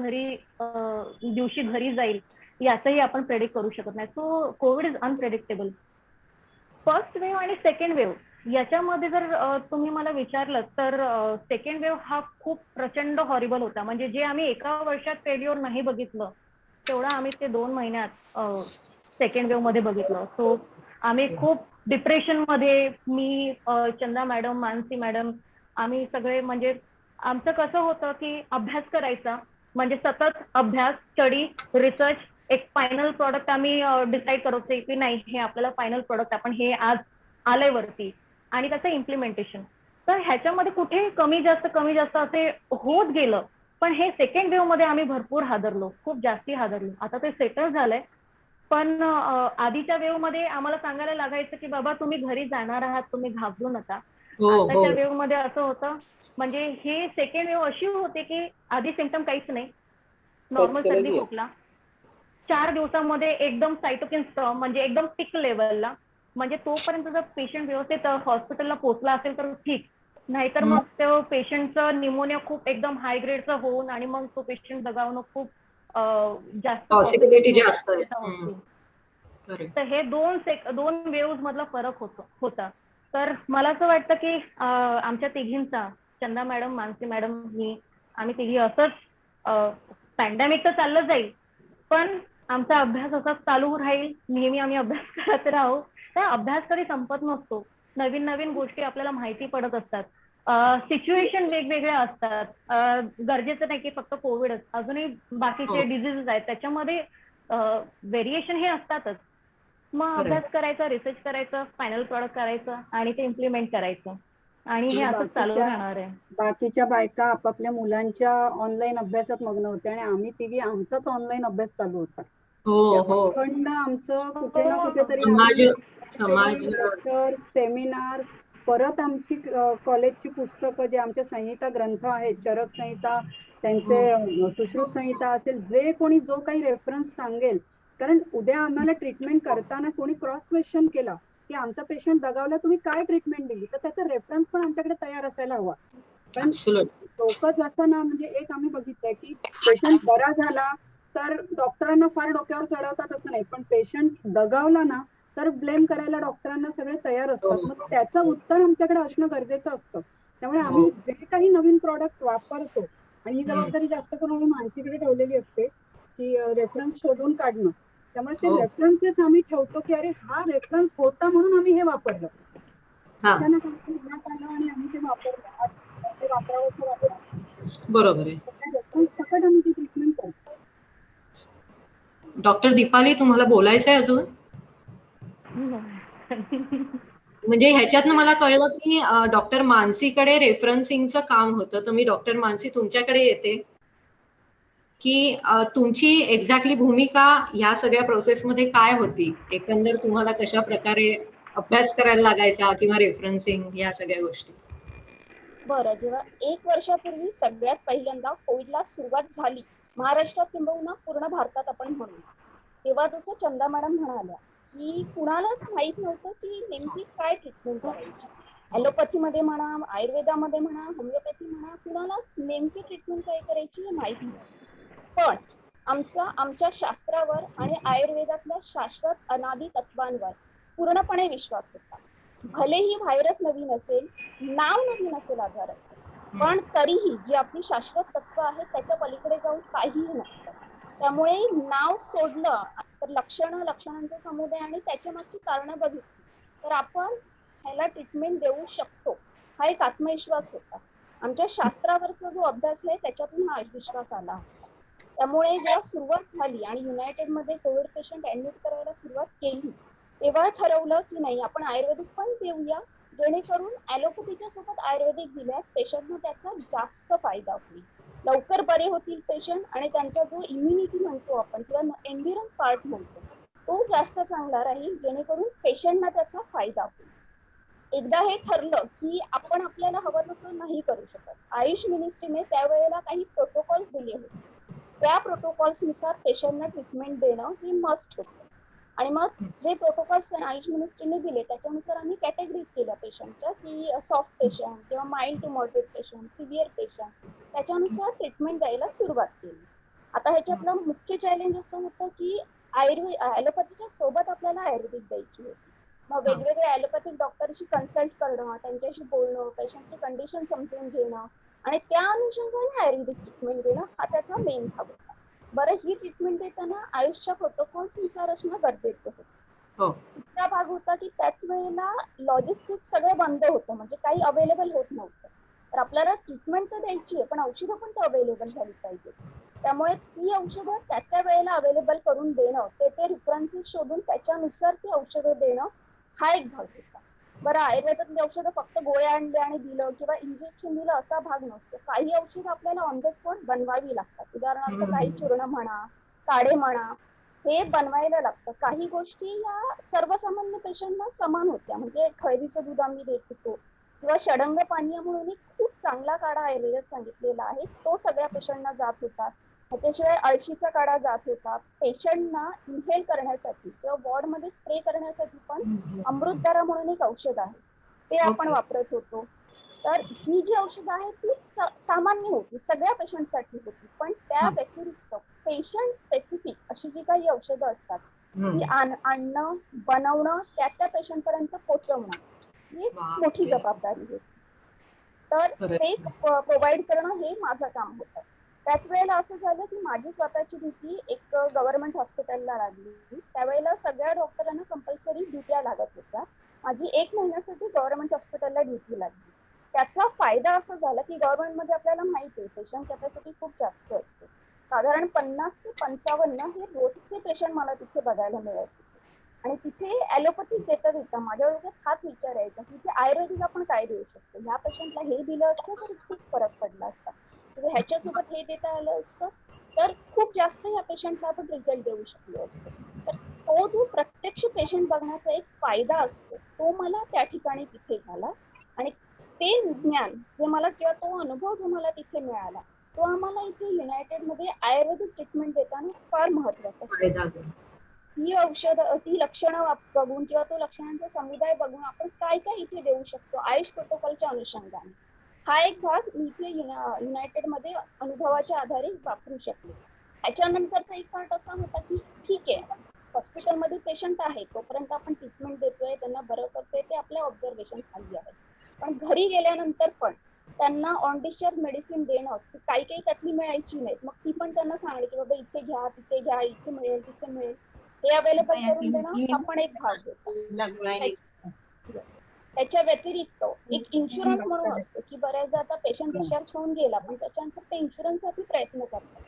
दिवशी घरी जाईल याचंही आपण प्रेडिक्ट करू शकत नाही. So Covid is unpredictable. First wave आणि सेकंड वेव्ह याच्यामध्ये जर तुम्ही मला विचारलं तर सेकंड वेव्ह हा खूप प्रचंड हॉरिबल होता. म्हणजे जे आम्ही एका वर्षात फेल्युअर नाही बघितलं तेवढं आम्ही ते 2 महिन्यात सेकंड वेव्ह मध्ये बघितलं. सो आम्ही खूप डिप्रेशन मध्ये, मी, चंदा मॅडम, मानसी मॅडम, आम्ही सगळे, म्हणजे आमचं कसं होतं की अभ्यास करायचा, म्हणजे सतत अभ्यास, स्टडी, रिसर्च, एक फायनल प्रोडक्ट आम्ही डिसाईड करतो की नाही हे आपल्याला फायनल प्रोडक्ट आपण हे आज आलंय वरती, आणि त्याचं इम्प्लिमेंटेशन. तर ह्याच्यामध्ये कुठे कमी जास्त असे होत गेलं. पण हे सेकंड वेव्ह मध्ये आम्ही भरपूर हादरलो, खूप जास्ती हादरलो. आता ते सेटल झालंय. पण आधीच्या वेव्ह मध्ये आम्हाला सांगायला लागायचं की बाबा तुम्ही घरी जाणार आहात, तुम्ही घाबरू नका. आताच्या वेव्ह मध्ये असं होतं, म्हणजे हे सेकंड वेव्ह अशी होते की आधी सिम्पटम काहीच नाही, नॉर्मल सर्दी खोकला, 4 दिवसामध्ये एकदम सायटोकिन स्टॉर्म, म्हणजे एकदम पीक लेवलला. म्हणजे तोपर्यंत जर पेशंट व्यवस्थित हॉस्पिटलला पोहोचला असेल तर ठीक, नाहीतर मग तो पेशंटचं निमोनिया खूप एकदम हाय ग्रेडचं होऊन आणि मग तो पेशंट दगावणं खूप जास्त पॉसिबिलिटी जास्त आहे. तर हे दोन वेव्ह मधला फरक होता. तर मला असं वाटतं की आमच्या तिघींचा, चंदा मॅडम, मानसी मॅडम, मी, आम्ही तिघी असंच, पॅन्डेमिक तर चाललं जाईल पण आमचा अभ्यास असाच चालू राहील. नेहमी आम्ही अभ्यास करत राहू. त्या अभ्यास कधी संपत नसतो. नवीन नवीन गोष्टी आपल्याला माहिती पडत असतात. सिच्युएशन वेगवेगळ्या असतात. गरजेचं नाही की फक्त कोविडच, अजूनही बाकीचे डिझीजेस आहेत त्याच्यामध्ये व्हेरिएशन हे असतातच. मग अभ्यास करायचा, रिसर्च करायचं, फायनल प्रोडक्ट करायचं आणि ते इम्प्लिमेंट करायचं, आणि हे असं चालू राहणार आहे. बाकीच्या बायका आपापल्या मुलांच्या ऑनलाईन अभ्यासात मग्न होते आणि आम्ही तिघी आमचाच ऑनलाईन अभ्यास चालू होता. अखंड आमचं कुठे ना कुठेतरी लेक्चर, सेमिनार, परत आमची कॉलेजची पुस्तकं, जे आमच्या संहिता ग्रंथ आहेत, चरक संहिता, त्यांचे सुश्रुत संहिता असेल, जे कोणी जो काही रेफरन्स सांगेल, कारण उद्या आम्हाला ट्रीटमेंट करताना कोणी क्रॉस क्वेश्चन केला की आमचा पेशंट दगावला, तुम्ही काय ट्रीटमेंट दिली, तर त्याचा रेफरन्स पण आमच्याकडे तयार असायला हवा. पण लोक जसं ना, म्हणजे एक आम्ही बघितलंय की पेशंट बरा झाला तर डॉक्टरांना फार डोक्यावर चढवतात असं नाही, पण पेशंट दगावला ना तर ब्लेम करायला डॉक्टरांना सगळे तयार असतात. मग त्याचं उत्तर आमच्याकडे असणं गरजेचं असतं. त्यामुळे आम्ही जे काही नवीन प्रॉडक्ट वापरतो, आणि ही जबाबदारी जास्त करून आम्ही मानसीकडे ठेवलेली असते की रेफरन्स शोधून काढणं. त्यामुळे ते रेफरन्सेस आम्ही ठेवतो की अरे हा रेफरन्स होता म्हणून आम्ही हे वापरलं, अचानक मनात आलं आणि आम्ही ते वापरलं, ते वापरावं वाटलं. बरोबर आहे. रेफरन्स सकट आम्ही ती ट्रीटमेंट करतो. डॉक्टर दीपाली, तुम्हाला बोलायचंय अजून? म्हणजे ह्याच्यातनं मला कळलं की डॉक्टर मानसीकडे रेफरन्सिंगचं काम होतं, तर मी डॉक्टर मानसी तुमच्याकडे येते की तुमची एक्झॅक्टली भूमिका ह्या सगळ्या प्रोसेसमध्ये काय होती, एकंदर तुम्हाला कशा प्रकारे अभ्यास करायला लागायचा किंवा रेफरन्सिंग या सगळ्या गोष्टी? बरं, जेव्हा 1 वर्षापूर्वी सगळ्यात पहिल्यांदा कोविडला सुरुवात झाली महाराष्ट्रात किंबहुना पूर्ण भारतात आपण म्हणू, तेव्हा जसं चंदा मॅडम म्हणाल्या की कुणालाच माहित नव्हतं की नेमकी काय ट्रीटमेंट करायची. ॲलोपॅथीमध्ये म्हणा, आयुर्वेदामध्ये म्हणा, होमिओपॅथी म्हणा, कुणालाच नेमकी ट्रीटमेंट काय करायची हे माहित नव्हतं. पण आमच्या शास्त्रावर आणि आयुर्वेदातल्या शाश्वत अनादी तत्वांवर पूर्णपणे विश्वास होता. भलेही व्हायरस नवीन असेल, नाव नवीन असेल आजाराचं, पण तरीही जी आपली शाश्वत तत्व आहेत त्याच्या पलीकडे जाऊन काहीही नसतं. त्यामुळे नाव सोडलं तर लक्षणांचा समुदाय आणि त्याच्या मागची कारणं बघितली तर आपण ह्याला ट्रीटमेंट देऊ शकतो, हा एक आत्मविश्वास होता. आमच्या शास्त्रावरचा जो अभ्यास आहे त्याच्यातून हा विश्वास आला होता. त्यामुळे जेव्हा सुरुवात झाली आणि युनायटेडमध्ये कोविड पेशंट ऍडमिट करायला सुरुवात केली, तेव्हा ठरवलं की नाही, आपण आयुर्वेदिक पण देऊया, जेणेकरून ॲलोपॅथीच्या सोबत आयुर्वेदिक दिल्यास पेशंटना त्याचा जास्त फायदा होईल, लवकर बरे होतील पेशंट आणि त्यांचा जो इम्युनिटी म्हणतो आपण किंवा एन्ड्युरन्स पार्ट म्हणतो तो जास्त चांगला राहील, जेणेकरून पेशंटना त्याचा फायदा होईल. एकदा हे ठरलं की आपण आपल्याला हवं तसं नाही करू शकत. आयुष मिनिस्ट्रीने त्यावेळेला काही प्रोटोकॉल्स दिले होते. त्या प्रोटोकॉल्सनुसार पेशंटना ट्रीटमेंट देणं हे मस्ट होतं. आणि मग जे प्रोटोकॉल्स आयुष मिनिस्ट्रीने दिले त्याच्यानुसार आम्ही कॅटेगरीज केल्या पेशंटच्या, की सॉफ्ट पेशंट किंवा mild to moderate patient, severe patient, त्याच्यानुसार ट्रीटमेंट द्यायला सुरुवात केली. आता ह्याच्यातलं मुख्य चॅलेंज असं होतं की ॲलोपॅथीच्या सोबत आपल्याला आयुर्वेदिक द्यायची होती. मग वेगवेगळ्या ॲलोपॅथिक डॉक्टरशी कन्सल्ट करणं, त्यांच्याशी बोलणं, पेशंटची कंडिशन समजून घेणं आणि त्या अनुषंगाने आयुर्वेदिक ट्रीटमेंट देणं हा त्याचा मेन भाग होता. बरं, ही ट्रीटमेंट देताना आयुषच्या प्रोटोकॉल्सनुसार असणं गरजेचं होतं. दुसरा भाग होता की त्याच वेळेला लॉजिस्टिक्स सगळं बंद होतं, म्हणजे काही अवेलेबल होत नव्हतं. तर आपल्याला ट्रीटमेंट तर द्यायची आहे, पण औषधं पण तर अवेलेबल झाली पाहिजे. त्यामुळे ती औषधं त्या वेळेला अवेलेबल करून देणं, ते रेफरन्सेस शोधून त्याच्यानुसार ती औषधं देणं हा एक भाग होता. बरं, आयुर्वेदातली औषधं फक्त गोळ्या आणल्या आणि दिलं किंवा इंजेक्शन दिलं असा भाग नसतो. काही औषधं आपल्याला ऑन द स्पॉट बनवावी लागतात. उदाहरणार्थ काही चूर्ण म्हणा, काढे म्हणा, हे बनवायला लागतं. काही गोष्टी या सर्वसामान्य पेशंटना समान होत्या, म्हणजे खैरीचं दूध आम्ही देत होतो किंवा षडंग पानीय म्हणून एक खूप चांगला काढा आयुर्वेदात सांगितलेला आहे, तो सगळ्या पेशंटना जात होता. त्याच्याशिवाय अळशीचा काढा जात होता. पेशंटना इन्हेल करण्यासाठी किंवा वॉर्डमध्ये स्प्रे करण्यासाठी पण अमृतधारा म्हणून एक औषध आहे, ते आपण वापरत होतो. तर ही जी औषधं आहेत ती सामान्य होती, सगळ्या पेशंटसाठी होती. पण त्या व्यतिरिक्त पेशंट स्पेसिफिक अशी जी काही औषधं असतात ती आणणं, बनवणं, त्या पेशंट पर्यंत पोहोचवणं ही मोठी जबाबदारी होती. तर ते प्रोव्हाइड करणं हे माझं काम होतं. त्याच वेळेला असं झालं की माझी स्वतःची ड्युटी एक गव्हर्नमेंट हॉस्पिटलला लागली. त्यावेळेला सगळ्या डॉक्टरांना कंपल्सरी ड्युट्या लागत होत्या. माझी 1 महिन्यासाठी गव्हर्नमेंट हॉस्पिटलला ड्युटी लागली. त्याचा फायदा असा झाला की गव्हर्नमेंटमध्ये आपल्याला माहिती आहे पेशंट कॅपॅसिटी खूप जास्त असते. साधारण 50 ते 55 हे रोजचे पेशंट मला तिथे बघायला मिळत होते. आणि तिथे ॲलोपॅथिक देता माझ्या डोक्यात हाच विचार यायचा की इथे आयुर्वेदिक आपण काय देऊ शकतो. ह्या पेशंटला हे दिलं असतं तर खूप फरक पडला असता, किंवा ह्याच्यासोबत हे देता आलं असतं तर खूप जास्त या पेशंटला आपण रिझल्ट देऊ शकलो असतो. तर तो जो प्रत्यक्ष पेशंट बघण्याचा एक फायदा असतो तो मला त्या ठिकाणी तिथे झाला. आणि ते ज्ञान जे मला किंवा तो अनुभव जो मला तिथे मिळाला तो आम्हाला इथे युनायटेडमध्ये आयुर्वेदिक ट्रीटमेंट देताना फार महत्वाचा. ती औषध, ती लक्षणं बघून किंवा तो लक्षणांचा समुदाय बघून आपण काय काय इथे देऊ शकतो आयुष प्रोटोकॉलच्या अनुषंगाने, हा एक भाग मी इथे युनायटेड मध्ये अनुभवाच्या आधारे वापरू शकले. त्याच्यानंतरचा एक पार्ट असा होता की ठीक आहे, हॉस्पिटलमध्ये पेशंट आहे तोपर्यंत आपण ट्रीटमेंट देतोय, त्यांना बरं करतोय, ते आपल्या ऑब्झर्वेशन खाली आहे. पण घरी गेल्यानंतर पण त्यांना ऑन डिस्चार्ज मेडिसिन देणं, काही काही त्यातली मिळायची नाहीत, मग ती पण त्यांना सांगणे की बाबा इथे घ्या, तिथे घ्या, इथे मिळेल, तिथे मिळेल, हे अवेलेबल करून देणं हा पण एक भाग होता. त्याच्या व्यतिरिक्त एक इन्शुरन्स म्हणून असतो की बऱ्याचदा आता पेशंट डिस्चार्ज होऊन गेला पण त्याच्यानंतर ते इन्शुरन्स साठी प्रयत्न करतात,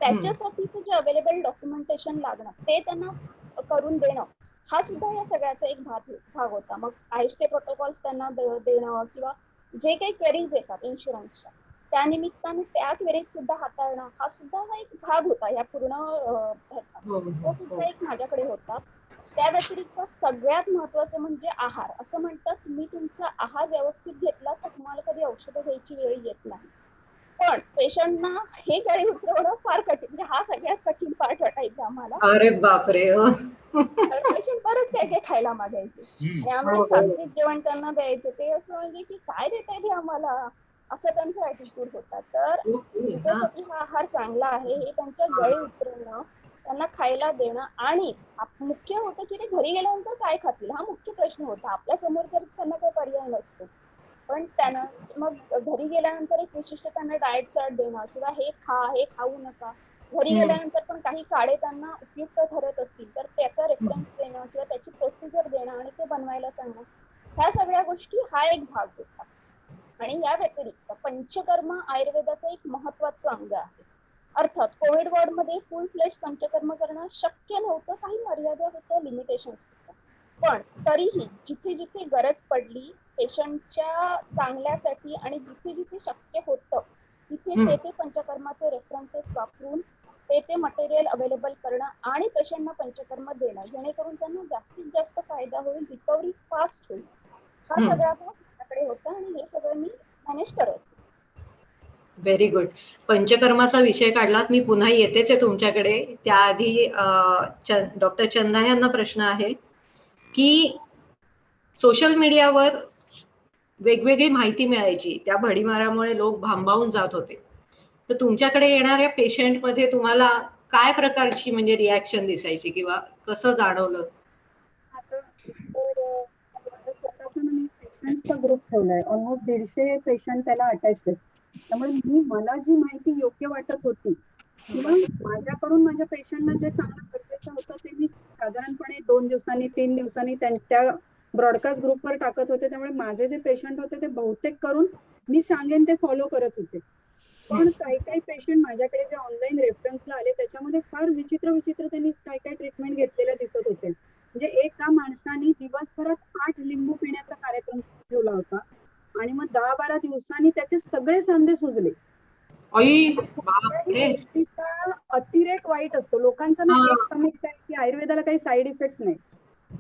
त्याच्यासाठीचं जे अवेलेबल डॉक्युमेंटेशन लागणं ते त्यांना करून देणं हा सुद्धा या सगळ्याचा एक भाग होता. मग आयुषचे प्रोटोकॉल्स त्यांना देणं किंवा जे काही क्वेरीज येतात इन्शुरन्सच्या त्या निमित्ताने त्या क्वेरीज सुद्धा हाताळणं हा सुद्धा एक भाग होता या पूर्ण ह्याचा, तो सुद्धा एक माझ्याकडे होता. त्या व्यतिरिक्त सगळ्यात महत्वाचं म्हणजे आहार. असं म्हणतात तुम्ही तुमचा आहार व्यवस्थित घेतला तर तुम्हाला कधी औषधं घ्यायची वेळ येत नाही, पण पेशंटना हे गळे उतरवणं फार कठीण, म्हणजे हा सगळ्यात कठीण पार्ट वाटायचा आम्हाला. अरे बापरे. पेशंट बरंच काय काय खायला मागायचे आणि आम्हाला सात्विक जेवण त्यांना द्यायचं, ते असं म्हणजे की काय देताय ते आम्हाला, असं त्यांचा ऍटिट्यूड होता. तर तुमच्यासाठी हा आहार चांगला आहे हे त्यांच्या गळे उतरवणं, त्यांना खायला देणं, आणि मुख्य होतं की ते घरी गेल्यानंतर काय खातील हा मुख्य प्रश्न होता. आपल्या समोर तर त्यांना काही पर्याय नसतो, पण त्यांना मग घरी गेल्यानंतर एक विशिष्ट त्यांना डाएट चार्ट देणं किंवा हे खा, हे खाऊ नका, घरी गेल्यानंतर पण काही काढे त्यांना उपयुक्त ठरत असतील तर त्याचा रेफरन्स देणं किंवा त्याची प्रोसिजर देणं आणि ते बनवायला सांगणं, ह्या सगळ्या गोष्टी हा एक भाग होता. आणि या व्यतिरिक्त पंचकर्म आयुर्वेदाचा एक महत्वाचं अंग आहे. अर्थात कोविड वॉर्ड मध्ये फुल फ्लेश पंचकर्म करणं शक्य नव्हतं, काही मर्यादा होत्या, लिमिटेशन्स होत्या, पण तरीही जिथे जिथे गरज पडली पेशंटच्या चांगल्यासाठी आणि जिथे जिथे शक्य होतं तिथे ते पंचकर्माचे रेफरन्सेस वापरून ते मटेरियल अवेलेबल करणं आणि पेशंटना पंचकर्म देणं जेणेकरून त्यांना जास्तीत जास्त फायदा होईल, रिकव्हरी फास्ट होईल, हा सगळा भाग माझ्याकडे होता आणि हे सगळं मी मॅनेज करत. Very good. पंचकर्माचा विषय काढलात, मी पुन्हा येतेच आहे तुमच्याकडे. त्याआधी डॉक्टर चंदा यांना प्रश्न आहे की सोशल मीडियावर वेगवेगळी माहिती मिळायची, त्या भडीमारामुळे लोक भांबावून जात होते, तर तुमच्याकडे येणाऱ्या पेशंट मध्ये तुम्हाला काय प्रकारची म्हणजे रिॲक्शन दिसायची किंवा कसं जाणवलं? आता माझ्या स्वतःचा मी पेशंटचा ग्रुप ठेवलाय, ऑलमोस्ट 150 पेशंट त्याला अटॅच आहेत. त्यामुळे मला जी माहिती योग्य वाटत होती किंवा माझ्याकडून माझ्या पेशंटना जे सांगणं गरजेचं होतं ते मी साधारणपणे 2 दिवसांनी 3 दिवसांनी त्या ब्रॉडकास्ट ग्रुपवर टाकत होते. त्यामुळे माझे जे पेशंट होते ते बहुतेक करून मी सांगेन ते फॉलो करत होते. पण काही काही पेशंट माझ्याकडे जे ऑनलाईन रेफरन्सला आले त्याच्यामध्ये फार विचित्र त्यांनी काय काय ट्रीटमेंट घेतलेल्या दिसत होते. म्हणजे एका माणसाने दिवसभरात 8 लिंबू पिण्याचा कार्यक्रम ठेवला होता आणि मग 10-12 दिवसांनी त्याचे सगळे सांधे सुजले. कुठल्याही गोष्टीचा अतिरेक वाईट असतो. लोकांचा ना एक समज आहे की आयुर्वेदाला काही साईड इफेक्ट नाही.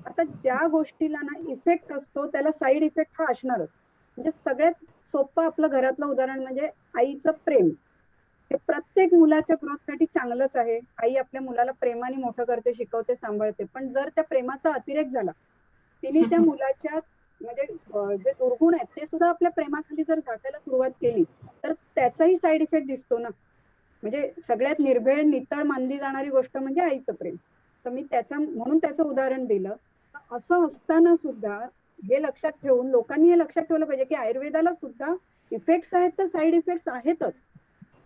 आता ज्या गोष्टीला ना इफेक्ट असतो त्याला साईड इफेक्ट हा असणारच. म्हणजे सगळ्यात सोपं आपलं घरातलं उदाहरण म्हणजे आईचं प्रेम. हे प्रत्येक मुलाच्या ग्रोथसाठी चांगलंच आहे. आई आपल्या मुलाला प्रेमाने मोठं करते, शिकवते, सांभाळते. पण जर त्या प्रेमाचा अतिरेक झाला, तिने त्या मुलाच्या म्हणजे जे दुर्गुण आहेत ते सुद्धा आपल्या प्रेमाखाली जर झाकायला सुरुवात केली तर त्याचाही साईड इफेक्ट दिसतो ना. म्हणजे सगळ्यात निर्भेळ नितळ मानली जाणारी गोष्ट म्हणजे आईचं प्रेम. तर मी म्हणून त्याचं उदाहरण दिलं. असं असताना सुद्धा हे लक्षात ठेवून लोकांनी हे लक्षात ठेवलं पाहिजे की आयुर्वेदाला सुद्धा इफेक्ट्स आहेत तर साईड इफेक्ट्स आहेतच.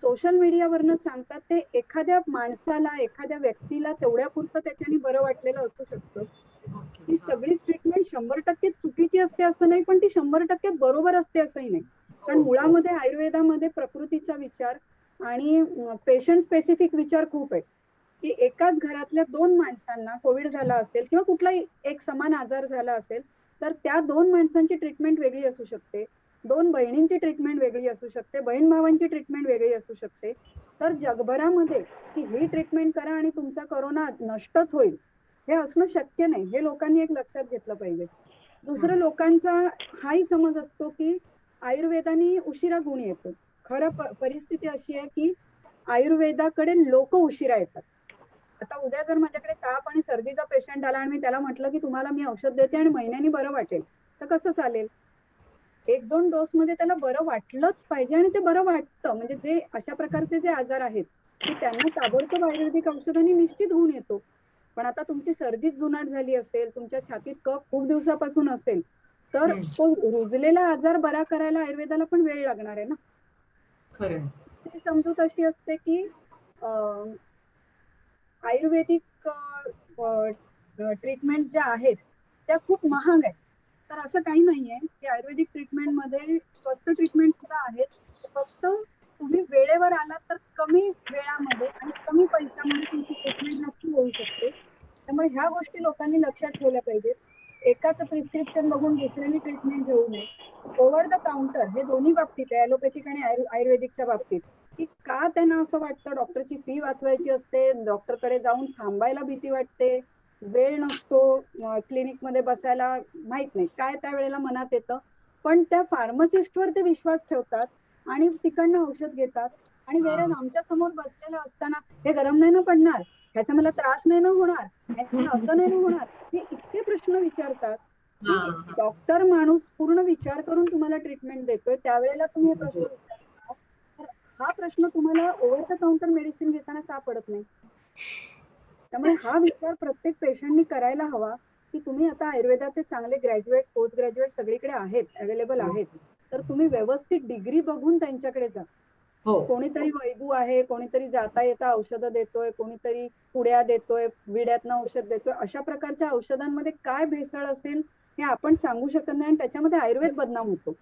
सोशल मीडियावरनं सांगतात ते एखाद्या माणसाला, एखाद्या व्यक्तीला तेवढ्या पुरतं त्याच्याने बरं वाटलेलं असू शकतं. ती सगळी ट्रीटमेंट 100% चुकीची असते असं नाही, पण ती 100% बरोबर असते असंही नाही. कारण मुळामध्ये आयुर्वेदामध्ये प्रकृतीचा विचार आणि पेशंट स्पेसिफिक विचार खूप आहे. की एकाच घरातल्या 2 माणसांना कोविड झाला असेल किंवा कुठलाही एक समान आजार झाला असेल तर त्या 2 माणसांची ट्रीटमेंट वेगळी असू शकते. 2 बहिणींची ट्रीटमेंट वेगळी असू शकते, बहीण भावांची ट्रीटमेंट वेगळी असू शकते. तर जगभरामध्ये की ही ट्रीटमेंट करा आणि तुमचा कोरोना नष्टच होईल हे असणं शक्य नाही. हे लोकांनी एक लक्षात घेतलं पाहिजे. दुसरं, लोकांचा हाही समज असतो की आयुर्वेदाने उशिरा गुण येतो. खरं परिस्थिती अशी आहे की आयुर्वेदाकडे लोक उशिरा येतात. आता उद्या जर माझ्याकडे ताप आणि सर्दीचा पेशंट आला आणि मी त्याला म्हटलं की तुम्हाला मी औषध देते आणि महिन्यानी बरं वाटेल, तर कसं चालेल? 1-2 डोस मध्ये त्याला बरं वाटलंच पाहिजे आणि ते बरं वाटतं. म्हणजे जे अशा प्रकारचे जे आजार आहेत की त्यांना ताबडतोब आयुर्वेदिक औषधांनी निश्चित होऊन येतो. पण आता तुमची सर्दीच जुनाट झाली असेल, तुमच्या छातीत कफ खूप दिवसापासून असेल, तर तो रुजलेला आजार बरा करायला आयुर्वेदाला पण वेळ लागणार आहे ना. खरं. ती समजूत अशी असते की आयुर्वेदिक ट्रीटमेंट ज्या आहेत त्या खूप महाग आहेत. तर असं काही नाहीये की आयुर्वेदिक ट्रीटमेंटमध्ये स्वस्त ट्रीटमेंट सुद्धा आहेत. फक्त तुम्ही वेळेवर आलात तर कमी वेळामध्ये आणि कमी पैशामध्ये तुमची ट्रीटमेंट नक्की होऊ शकते. त्यामुळे ह्या गोष्टी लोकांनी लक्षात ठेवल्या पाहिजेत. एकाच प्रिस्क्रिप्शन बघून दुसऱ्याने ट्रीटमेंट घेऊ नये. ओव्हर द काउंटर हे दोन्ही बाबतीत आहे, ॲलोपॅथिक आणि आयुर्वेदिकच्या बाबतीत, की का त्यांना असं वाटतं डॉक्टरची फी वाचवायची असते, डॉक्टरकडे जाऊन थांबायला भीती वाटते, वेळ नसतो क्लिनिकमध्ये बसायला, माहित नाही काय त्यावेळेला मनात येतं. पण त्या फार्मसिस्टवर ते विश्वास ठेवतात आणि तिकडनं औषध घेतात. आणि वेळेस आमच्या समोर बसलेलं असताना हे गरम नाही ना पडणार, ह्याचा मला त्रास नाही ना होणार, ह्याने असं नाही ना होणार, हे इतके प्रश्न विचारतात की डॉक्टर माणूस पूर्ण विचार करून तुम्हाला ट्रीटमेंट देतोय, त्यावेळेला तुम्ही हे प्रश्न विचारता. तर हा प्रश्न तुम्हाला ओव्हर द काउंटर मेडिसिन घेताना का पडत नाही? त्यामुळे हा विचार प्रत्येक पेशंटनी करायला हवा की तुम्ही आता आयुर्वेदाचे चांगले ग्रॅज्युएट, पोस्ट ग्रॅज्युएट सगळीकडे आहेत, अवेलेबल आहेत, तर तुम्ही व्यवस्थित डिग्री बघून त्यांच्याकडे जा. कोणीतरी वैभू आहे, कोणीतरी जाता येता औषधं देतोय, कोणीतरी पुड्या देतोय, विड्यातनं औषध देतोय, अशा प्रकारच्या औषधांमध्ये काय भेसळ असेल हे आपण सांगू शकत नाही आणि त्याच्यामध्ये आयुर्वेद बदनाम होतो.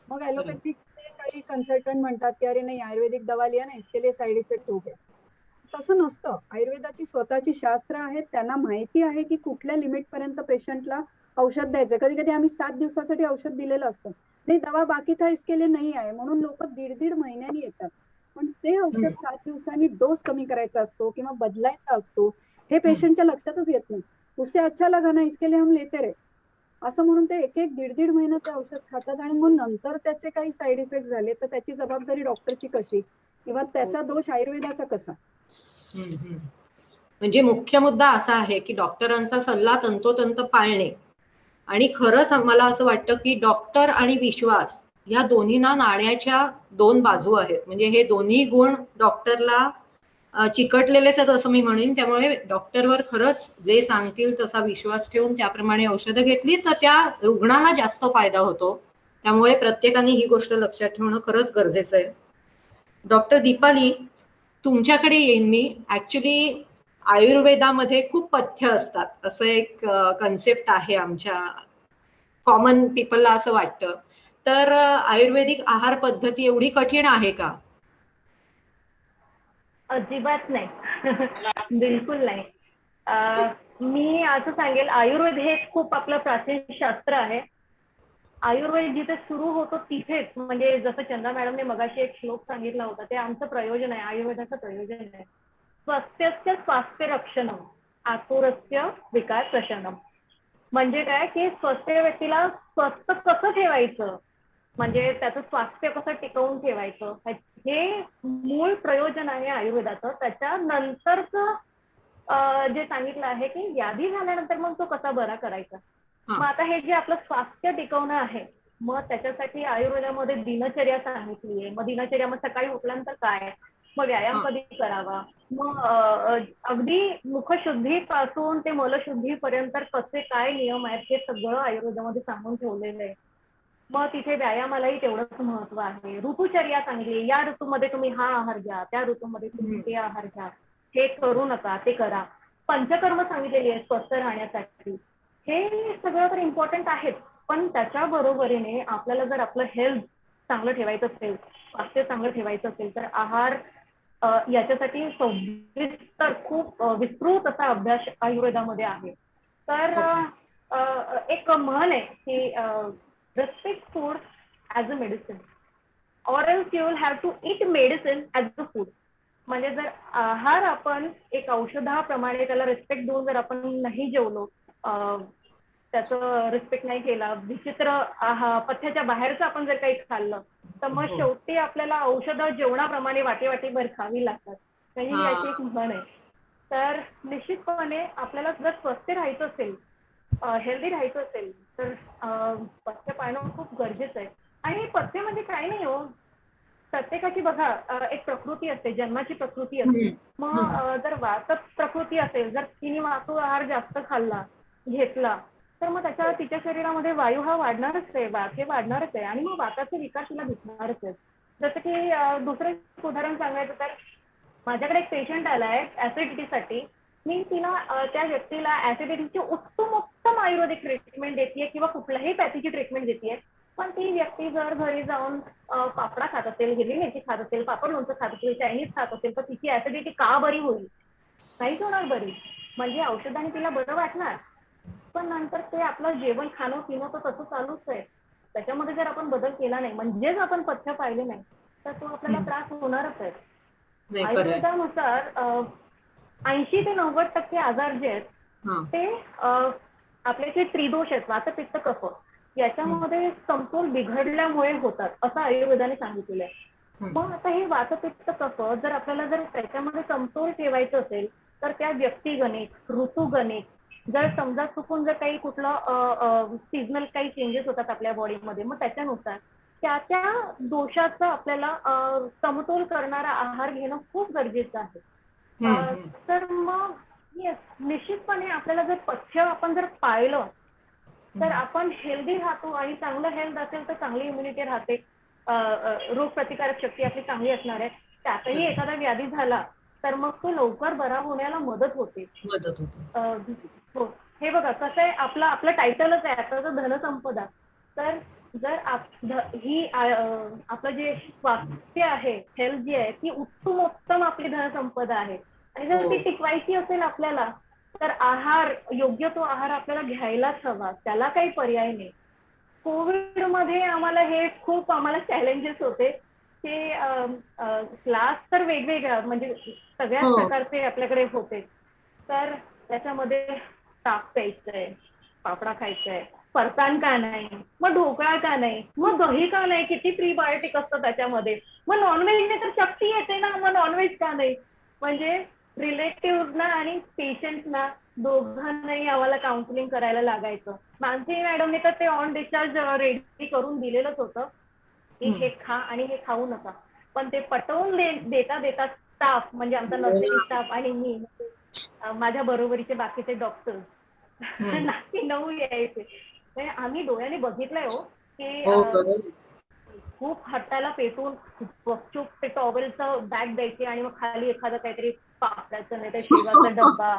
मग ॲलोपॅथिक काही कन्सल्टंट म्हणतात की अरे नाही आयुर्वेदिक दवा लिया ना इसके लिए साइड इफेक्ट हो गए. तसं नसतं. आयुर्वेदाची स्वतःची शास्त्र आहेत, त्यांना माहिती आहे की कुठल्या लिमिट पर्यंत पेशंटला औषध द्यायचं. कधी कधी आम्ही 7 दिवसासाठी औषध दिलेलं असतं. नाही दवा बाकी था इसके लिए नहीं आहे म्हणून लोक दीड महिन्यांनी येतात. पण ते औषध 7 दिवसांनी डोस कमी करायचा असतो किंवा बदलायचा असतो, हे पेशंटच्या लक्षातच येत नाही. उससे अच्छा लगा ना इसके लिए हम लेते रहे, असं म्हणून ते एक दीड महिना ते औषध खातात आणि मग नंतर त्याचे काही साईड इफेक्ट झाले तर त्याची जबाबदारी डॉक्टरची कशी किंवा त्याचा दोष आयुर्वेदाचा कसा? म्हणजे मुख्य मुद्दा असा आहे की डॉक्टरांचा सल्ला तंतोतंत पाळणे. आणि खरंच मला असं वाटतं की डॉक्टर आणि विश्वास या दोन्हींना नाण्याच्या 2 बाजू आहेत. म्हणजे हे दोन्ही गुण डॉक्टरला चिकटलेलेच आहेत असं मी म्हणेन. त्यामुळे डॉक्टरवर खरंच जे सांगतील तसा विश्वास ठेवून त्याप्रमाणे औषधं घेतली तर त्या रुग्णाला जास्त फायदा होतो. त्यामुळे प्रत्येकाने ही गोष्ट लक्षात ठेवणं खरंच गरजेचं आहे. डॉक्टर दीपाली, तुमच्याकडे येईन मी. ऍक्च्युली आयुर्वेदामध्ये खूप पथ्य असतात असं एक कन्सेप्ट आहे आमच्या कॉमन पीपलला असं वाटतं. तर आयुर्वेदिक आहार पद्धती एवढी कठीण आहे का? अजिबात नाही. बिलकुल नाही. मी असं सांगेल, आयुर्वेद हे खूप आपलं प्राचीन शास्त्र आहे. आयुर्वेद जिथे सुरू होतो तिथेच, म्हणजे जसं चंदा मॅडमने मगाशी एक श्लोक सांगितला होता, ते आमचं प्रयोजन आहे, आयुर्वेदाचं प्रयोजन आहे. स्वस्थस्य स्वास्थ्य रक्षणम, आतुरस्य विकार प्रशमनम. म्हणजे काय की स्वस्थ व्यक्तीला स्वस्थ कसं ठेवायचं, म्हणजे त्याचं स्वास्थ्य कसं टिकवून ठेवायचं, हे मूळ प्रयोजन आहे आयुर्वेदाचं. त्याच्यानंतरचं जे सांगितलं आहे की व्याधी झाल्यानंतर मग तो कसा बरा करायचा. मग आता हे जे आपलं स्वास्थ्य टिकवणं आहे, मग त्याच्यासाठी आयुर्वेदामध्ये दिनचर्या सांगितली आहे. मग दिनचर्या, मग सकाळी उठल्यानंतर काय, मग व्यायाम कधी करावा, मग अगदी मुखशुद्धीपासून ते मलशुद्धीपर्यंत कसे काय नियम आहेत हे सगळं आयुर्वेदामध्ये सांगून ठेवलेलं आहे. मग तिथे व्यायामालाही तेवढंच महत्व आहे. ऋतुचर्या सांगली, या ऋतूमध्ये तुम्ही हा आहार घ्या, त्या ऋतूमध्ये तुम्ही ते आहार घ्या, हे करू नका ते करा. पंचकर्म सांगितलेली आहे स्वस्थ राहण्यासाठी. हे सगळं तर इम्पॉर्टंट आहेच, पण त्याच्या बरोबरीने आपल्याला जर आपलं हेल्थ चांगलं ठेवायचं असेल, स्वास्थ्य चांगलं ठेवायचं असेल, तर आहार याच्यासाठी सविस्तर खूप विस्तृत असा अभ्यास आयुर्वेदामध्ये आहे. तर एक म्हण आहे की respect food as a medicine or else you will have to eat medicine as a food. म्हणजे जर आहार आपण एक औषधाप्रमाणे त्याला रिस्पेक्ट देऊन जर आपण नाही जेवलो, त्याचं रिस्पेक्ट नाही केला, विचित्र पथ्याच्या बाहेरचं आपण जर काही खाल्लं, तर मग शेवटी आपल्याला औषधं जेवणाप्रमाणे वाटी भर खावी लागतात. त्याची याची एक म्हण आहे. तर निश्चितपणे आपल्याला जर स्वस्थ राहायचं असेल, हेल्दी राहायचं असेल, तर पथ्य पाळणं खूप गरजेचं आहे. आणि पथ्य म्हणजे काही नाही हो, प्रत्येकाची बघा एक प्रकृती असते, जन्माची प्रकृती असते. मग जर वात प्रकृती असेल, जर तिने वातू आहार जास्त खाल्ला घेतला, तर मग त्याच्या तिच्या शरीरामध्ये वायू हा वाढणारच आहे, वात हे वाढणारच आहे, आणि मग वाताचे विकार तिला दिसणारच आहेत. जसं की दुसरं एक उदाहरण सांगायचं तर, माझ्याकडे एक पेशंट आलाय ऍसिडिटीसाठी. मी तिला त्या व्यक्तीला ऍसिडिटीची उत्तम आयुर्वेदिक ट्रीटमेंट देते किंवा कुठल्याही पॅथीची ट्रीटमेंट देते. पण ती व्यक्ती जर घरी जाऊन पापडा खात असेल, हिरवी मिरची खात असेल, पापड लोणचं खात असेल, चायनीज खात असेल, तर तिची ऍसिडिटी का बरी होईल? नाहीच होणार बरी. म्हणजे औषधाने तिला बरं वाटणार, पण नंतर ते आपलं जेवण खाणं पिणं तर तसं चालूच आहे. त्याच्यामध्ये जर आपण बदल केला नाही, म्हणजेच आपण पथ्य पाळले नाही, तर तो आपल्याला त्रास होणारच आहे. आयुर्वेदानुसार 80 ते 90% आजार जे आहेत ते आपले जे त्रिदोष आहेत, वात पित्त कफ, याच्यामध्ये समतोल बिघडल्यामुळे होतात, असं आयुर्वेदाने सांगितलेलं आहे. मग आता हे वात पित्त कफ जर आपल्याला जर त्याच्यामध्ये समतोल ठेवायचं असेल, तर त्या व्यक्तिगणिक, ऋतुगणिक, जर समजा चुकून जर काही कुठलं सीझनल काही चेंजेस होतात आपल्या बॉडीमध्ये, मग त्याच्यानुसार त्या दोषाचा आपल्याला समतोल करणारा आहार घेणं खूप गरजेचं आहे. तर मग निश्चितपणे आपल्याला जर पथ्य आपण जर पाळलं, तर आपण हेल्दी राहतो, आणि चांगलं हेल्थ असेल तर चांगली इम्युनिटी राहते, रोग प्रतिकारक शक्ती आपली चांगली असणार आहे. त्यातही एखादा व्याधी झाला तर मग तो लवकर बरा होण्याला मदत होते. हो, हे बघा कसं आहे, आपलं टायटलच आहे आता धनसंपदा. तर जर ही आपलं जे स्वास्थ्य आहे, हेल्थ जी आहे, ती उत्तम आपली धनसंपदा आहे. आणि जर ती टिकवायची असेल आपल्याला, तर आहार, योग्य तो आहार आपल्याला घ्यायलाच हवा, त्याला काही पर्याय नाही. कोविड मध्ये आम्हाला चॅलेंजेस होते की क्लास तर वेगवेगळ्या, म्हणजे सगळ्याच प्रकारचे आपल्याकडे होते. तर त्याच्यामध्ये ताक प्यायचंय, पापडा खायचाय, फरसाण का नाही, मग ढोकळा का नाही, मग दही का नाही, किती प्रीबायोटिक असतं त्याच्यामध्ये, मग नॉनव्हेजने तर शक्ती येते ना, मग नॉनव्हेज का नाही. म्हणजे रिलेटिव्हना आणि पेशंटना दोघांनाही आम्हाला काउन्सिलिंग करायला लागायचं. मानसी मॅडमने तर ते ऑन डिस्चार्ज रेडी करून दिलेलंच होतं की हे खा आणि हे खाऊ नका. पण ते पटवून देता स्टाफ, म्हणजे आमचा नर्सिंग स्टाफ आणि मी, माझ्या बरोबरीचे बाकीचे डॉक्टर्स नाकी 9 यायचे. आम्ही डोळ्याने बघितलंय हो की खूप हाताला पेटून गपचूप ते टॉवेलचं बॅग द्यायचे, आणि मग खाली एखादं काहीतरी पापडाचं नाही तर शेवाचा डब्बा,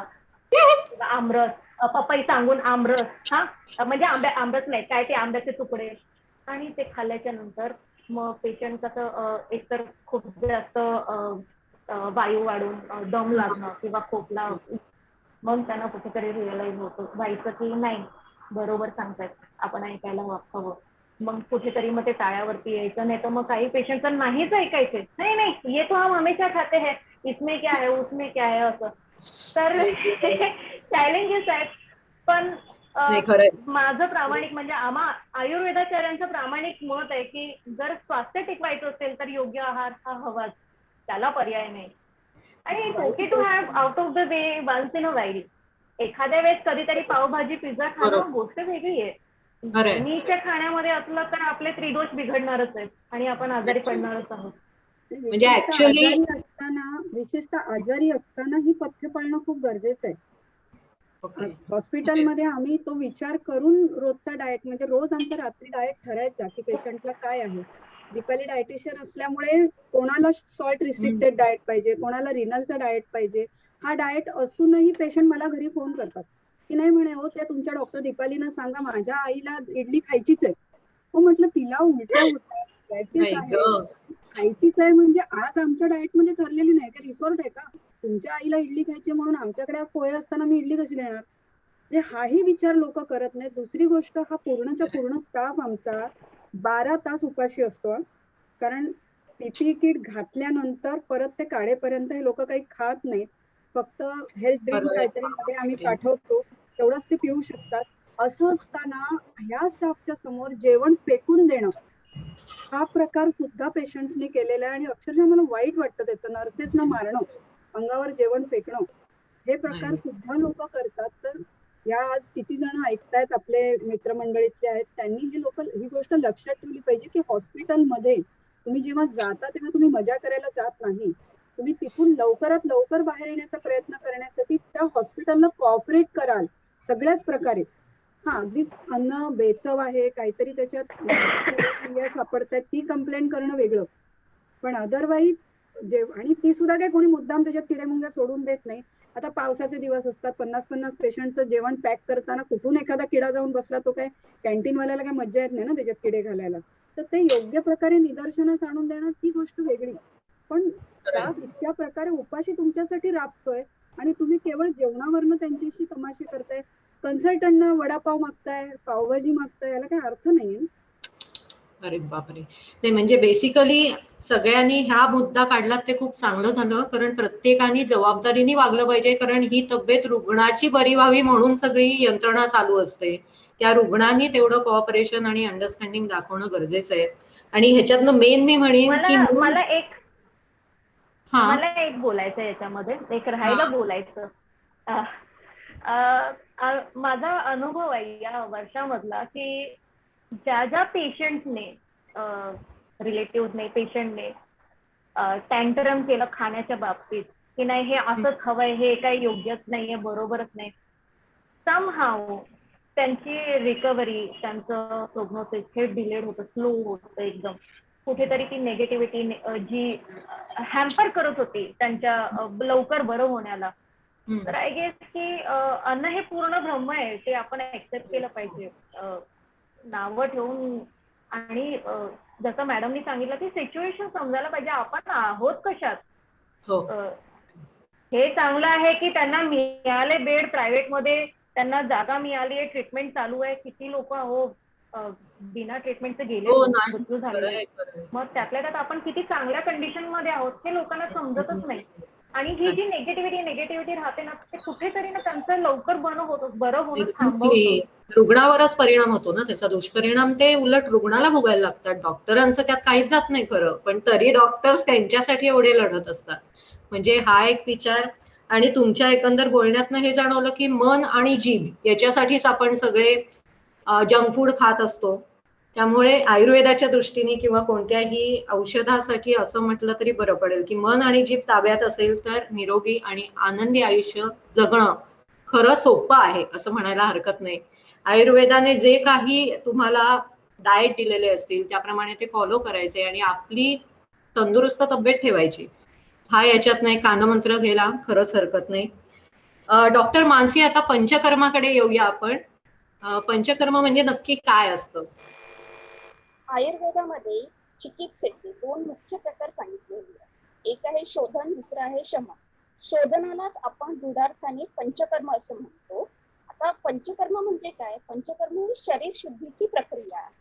आमरस, पपई सांगून आमरस, म्हणजे आंबरस नाही काय ते आंब्याचे तुकडे, आणि ते खाल्ल्याच्या नंतर मग पेशंट कसं एकतर खूप जास्त वायू वाढून दम लागणं किंवा खोकला, मग त्यांना कुठेतरी रिअलाइज होतं व्हायचं की नाही बरोबर सांगतायत, आपण ऐकायला हवं. मग कुठेतरी मग ते टाळ्यावरती यायचं, नाही तर मग काही पेशंट नाहीच ऐकायचे, नाही ये तो हम हमेशा खाते हैं, इसमें क्या है उसमें क्या है, असं. तर चॅलेंजेस आहेत. पण माझं प्रामाणिक, म्हणजे आयुर्वेदाचार्यांचं प्रामाणिक मत आहे की जर स्वास्थ्य टिकवायचं असेल तर योग्य आहार हा हवाच, त्याला पर्याय नाही. आणि it's okay to have out of the day once in a while. एखाद्या वेळेस कधीतरी पावभाजी पिझ्झा खाणं गोष्ट वेगळी आहे. नेहमीच्या खाण्यामध्ये असलं तर आपले त्रिदोष बिघडणारच आहेत आणि आपण आजारी पडणारच आहोत. म्हणजे विशेषतः आजारी असताना ही पथ्य पाळणं खूप गरजेचं आहे. हॉस्पिटलमध्ये आम्ही तो विचार करून रोजचा डाएट, म्हणजे रोज आमचा रात्री डाएट ठरायचा की पेशंटला काय आहे. दीपाली डायटिशियन असल्यामुळे कोणाला सॉल्ट रिस्ट्रिक्टेड डाएट पाहिजे, कोणाला रिनलचा डाएट पाहिजे. हा डाएट असूनही पेशंट मला घरी फोन करतात की नाही म्हणे हो, त्या तुमच्या डॉक्टर दीपालीनं सांगा माझ्या आईला इडली खायचीच आहे. हो म्हटलं तिला उलट्या होतात, गॅसेस आहे, खायचीच आहे, म्हणजे आज आमच्या डाएट मध्ये ठरलेली नाही का रिसॉर्ट आहे का, तुमच्या आईला इडली खायची म्हणून आमच्याकडे पोहे असताना मी इडली कशी देणार. म्हणजे हाही विचार लोक करत नाहीत. दुसरी गोष्ट, हा पूर्णच्या पूर्ण स्टाफ आमचा 12 तास उपाशी असतो, कारण पीपीई किट घातल्यानंतर परत ते काढेपर्यंत हे लोक काही खात नाहीत. फक्त हेल्थ ड्रिंक काहीतरी मध्ये आम्ही पाठवतो तेवढंच ते पिऊ शकतात. असं असताना ह्या स्टाफच्या समोर जेवण फेकून देणं हा प्रकार सुद्धा पेशंट्सनी केलेला आहे, आणि अक्षरशः मला वाईट वाटतं त्याचं. नर्सेसना मारणं, अंगावर जेवण फेकणं, हे प्रकार सुद्धा लोक करतात. तर या आज किती जण ऐकतायत आपले मित्रमंडळीतले आहेत, त्यांनी ही गोष्ट लक्षात ठेवली पाहिजे की हॉस्पिटलमध्ये तुम्ही जेव्हा जाता तेव्हा तुम्ही मजा करायला जात नाही. तुम्ही तिथून लवकरात लवकर बाहेर येण्याचा प्रयत्न करण्यासाठी त्या हॉस्पिटलला कॉपरेट कराल सगळ्याच प्रकारे. हा, अगदीच अन्न बेचव आहे, काहीतरी त्याच्यात सापडतायत, ती कंप्लेंट करणं वेगळं. पण अदरवाईज आणि ती सुद्धा काय कोणी मुद्दाम त्याच्यात किडेमुंग्या सोडून देत नाही. आता पावसाचे दिवस असतात, 50-50 पेशंटचं जेवण पॅक करताना कुठून एखादा किडा जाऊन बसला, तो काय कॅन्टीनवाल्याला काय मज्जा येत नाही ना त्याच्यात किडे घालायला. तर ते योग्य प्रकारे निदर्शनास आणून देणं ती गोष्ट वेगळी. पण स्टाफ इतक्या प्रकारे उपाशी तुमच्यासाठी राबतोय आणि तुम्ही केवळ जेवणावरनं त्यांच्याशी तमाशे करताय. कन्सल्टंटना वडापाव मागताय, पावभाजी मागताय, याला काही अर्थ नाहीये. अरे बापरे. नाही म्हणजे बेसिकली सगळ्यांनी हा मुद्दा काढला ते खूप चांगलं झालं, कारण प्रत्येकाने जबाबदारीने वागलं पाहिजे. कारण ही तब्येत रुग्णाची बरी व्हावी म्हणून सगळी यंत्रणा चालू असते. त्या रुग्णांनी तेवढं कोऑपरेशन आणि अंडरस्टँडिंग दाखवणं गरजेचं आहे. आणि ह्याच्यातनं मेन मी म्हणेन की मला एक बोलायचं याच्यामध्ये, एक राहायला बोलायचं. माझा अनुभव आहे या वर्षामधला की ज्या पेशंटने रिलेटिव्हने पेशंटने टँटरम केलं खाण्याच्या बाबतीत की नाही हे असंच हवंय, हे काही योग्यच नाहीये, बरोबरच नाही, समहाव त्यांची रिकव्हरी, त्यांचं प्रोग्नोसिस हे डिलेड होतं, स्लो होतं एकदम. कुठेतरी ती नेगेटिव्हिटी जी हॅम्पर करत होती त्यांच्या लवकर बरं होण्याला. तर आय गेस की अन्न हे पूर्ण ब्रह्म आहे, ते आपण ऍक्सेप्ट केलं पाहिजे. नावं ठेवून आणि जसं मॅडमनी सांगितलं की सिच्युएशन समजायला पाहिजे आपण आहोत कशात. हे चांगलं आहे की त्यांना मिळाले बेड प्रायव्हेटमध्ये, त्यांना जागा मिळाली आहे, ट्रीटमेंट चालू आहे. किती लोक बिना ट्रीटमेंटचे गेले, मृत्यू झाले. मग त्यातल्या त्यात आपण किती चांगल्या कंडिशन मध्ये आहोत हे लोकांना समजतच नाही. आणि ही जी नेगेटिव्हिटी राहते ना, ते कुठेतरी ना त्यांचं लवकर बरं होणं थांबवतं. रुग्णावरच परिणाम होतो ना त्याचा. दुष्परिणाम ते उलट रुग्णाला भोगायला लागतात. डॉक्टरांचं त्यात काहीच जात नाही खरं, पण तरी डॉक्टर्स त्यांच्यासाठी एवढे लढत असतात. म्हणजे हा एक विचार. आणि तुमच्या एकंदर बोलण्यातनं हे जाणवलं की मन आणि जीभ याच्यासाठीच आपण सगळे जंक फूड खात असतो. त्यामुळे आयुर्वेदाच्या दृष्टीने किंवा कोणत्याही औषधासाठी असं म्हटलं तरी बरं पडेल की मन आणि जीभ ताब्यात असेल तर निरोगी आणि आनंदी आयुष्य जगणं खरं सोपं आहे असं म्हणायला हरकत नाही. आयुर्वेदाने जे काही तुम्हाला डाएट दिलेले असतील त्याप्रमाणे ते फॉलो करायचे आणि आपली तंदुरुस्त तब्येत ठेवायची. हा याच्यात नाही कानमंत्र घ्यायला खरंच हरकत नाही. डॉक्टर मानसी, आता पंचकर्माकडे येऊया आपण. पंचकर्म म्हणजे नक्की काय असतं? आयुर्वेदामध्ये चिकित्सेचे 2 मुख्य प्रकार सांगितलेले आहेत. एक आहे शोधन, दुसरा आहे शमन. शोधनालाच आपण गूढार्थाने पंचकर्म असं म्हणतो. आता पंचकर्म म्हणजे काय? पंचकर्म ही शरीर शुद्धीची प्रक्रिया आहे.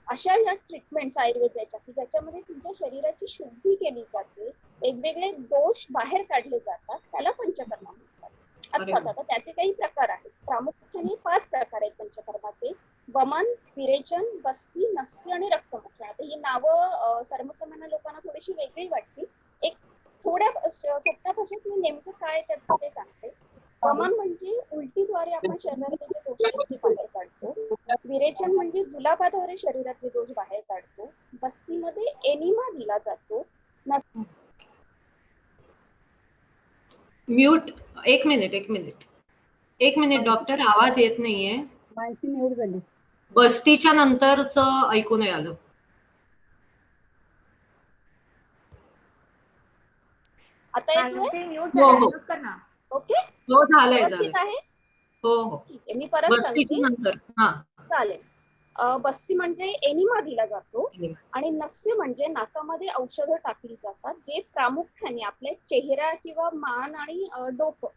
अशा या ट्रीटमेंट्स आयुर्वेदाच्या की ज्याच्यामध्ये तुमच्या शरीराची शुद्धी केली जाते, वेगवेगळे दोष बाहेर काढले जातात, त्याला पंचकर्म म्हणतात. अर्थात आता त्याचे काही प्रकार आहेत. प्रामुख्याने 5 प्रकार आहेत पंचकर्माचे: वमन, विरेचन, बस्ती, नस्य आणि रक्तमोक्षण. आता ही नावं सर्वसामान्य लोकांना थोडीशी वेगळी वाटतील. एक थोड्या सोप्या भाषेत मी नेमकं काय त्याचं ते सांगते. वमन म्हणजे उलटीद्वारे आपण शरीरातले जे दोष आहेत ते बाहेर काढतो. विरेचन म्हणजे जुलाबाद्वारे शरीरातले दोष बाहेर काढतो. बस्तीमध्ये एनिमा दिला जातो. म्यूट. एक मिनिट डॉक्टर, आवाज येत नाहीये. माहिती म्यूट झाली. बस्तीच्या नंतरच ऐकू नाही आलं. आता येतोय? ओके, हो झालंय. हो मी परत सांगते. नंतर चालेल. बस्ती म्हणजे एनिमा दिला जातो आणि नस्य म्हणजे नाकामध्ये औषधं टाकली जातात, जे प्रामुख्याने आपल्या चेहरा किंवा मान आणि डोकं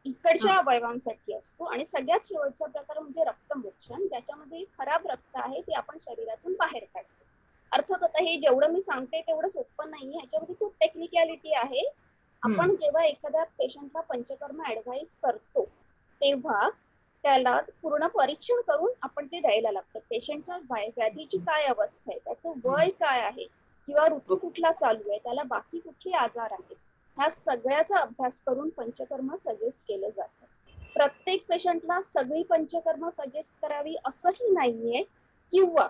इकडच्या अवयवांसाठी असतो. आणि सगळ्यात शेवटचा प्रकार म्हणजे रक्तमोक्षण, ज्याच्यामध्ये खराब रक्त आहे ते आपण शरीरातून बाहेर काढतो. अर्थात आता हे जेवढं मी सांगते तेवढं सोपं नाही, ह्याच्यामध्ये खूप टेक्निकॅलिटी आहे. आपण जेव्हा एखाद्या पेशंटला पंचकर्म ऍडवाइज करतो तेव्हा त्याला पूर्ण परीक्षण करून आपण ते द्यायला लागतं. पेशंटच्या व्याधीची काय अवस्था आहे, त्याचं वय काय आहे, किंवा ऋतू कुठला चालू आहे, त्याला बाकी कुठले आजार आहेत, ह्या सगळ्याचा अभ्यास करून पंचकर्म सजेस्ट केलं जातं. प्रत्येक पेशंटला सगळी पंचकर्म सजेस्ट करावी असंही नाहीये, किंवा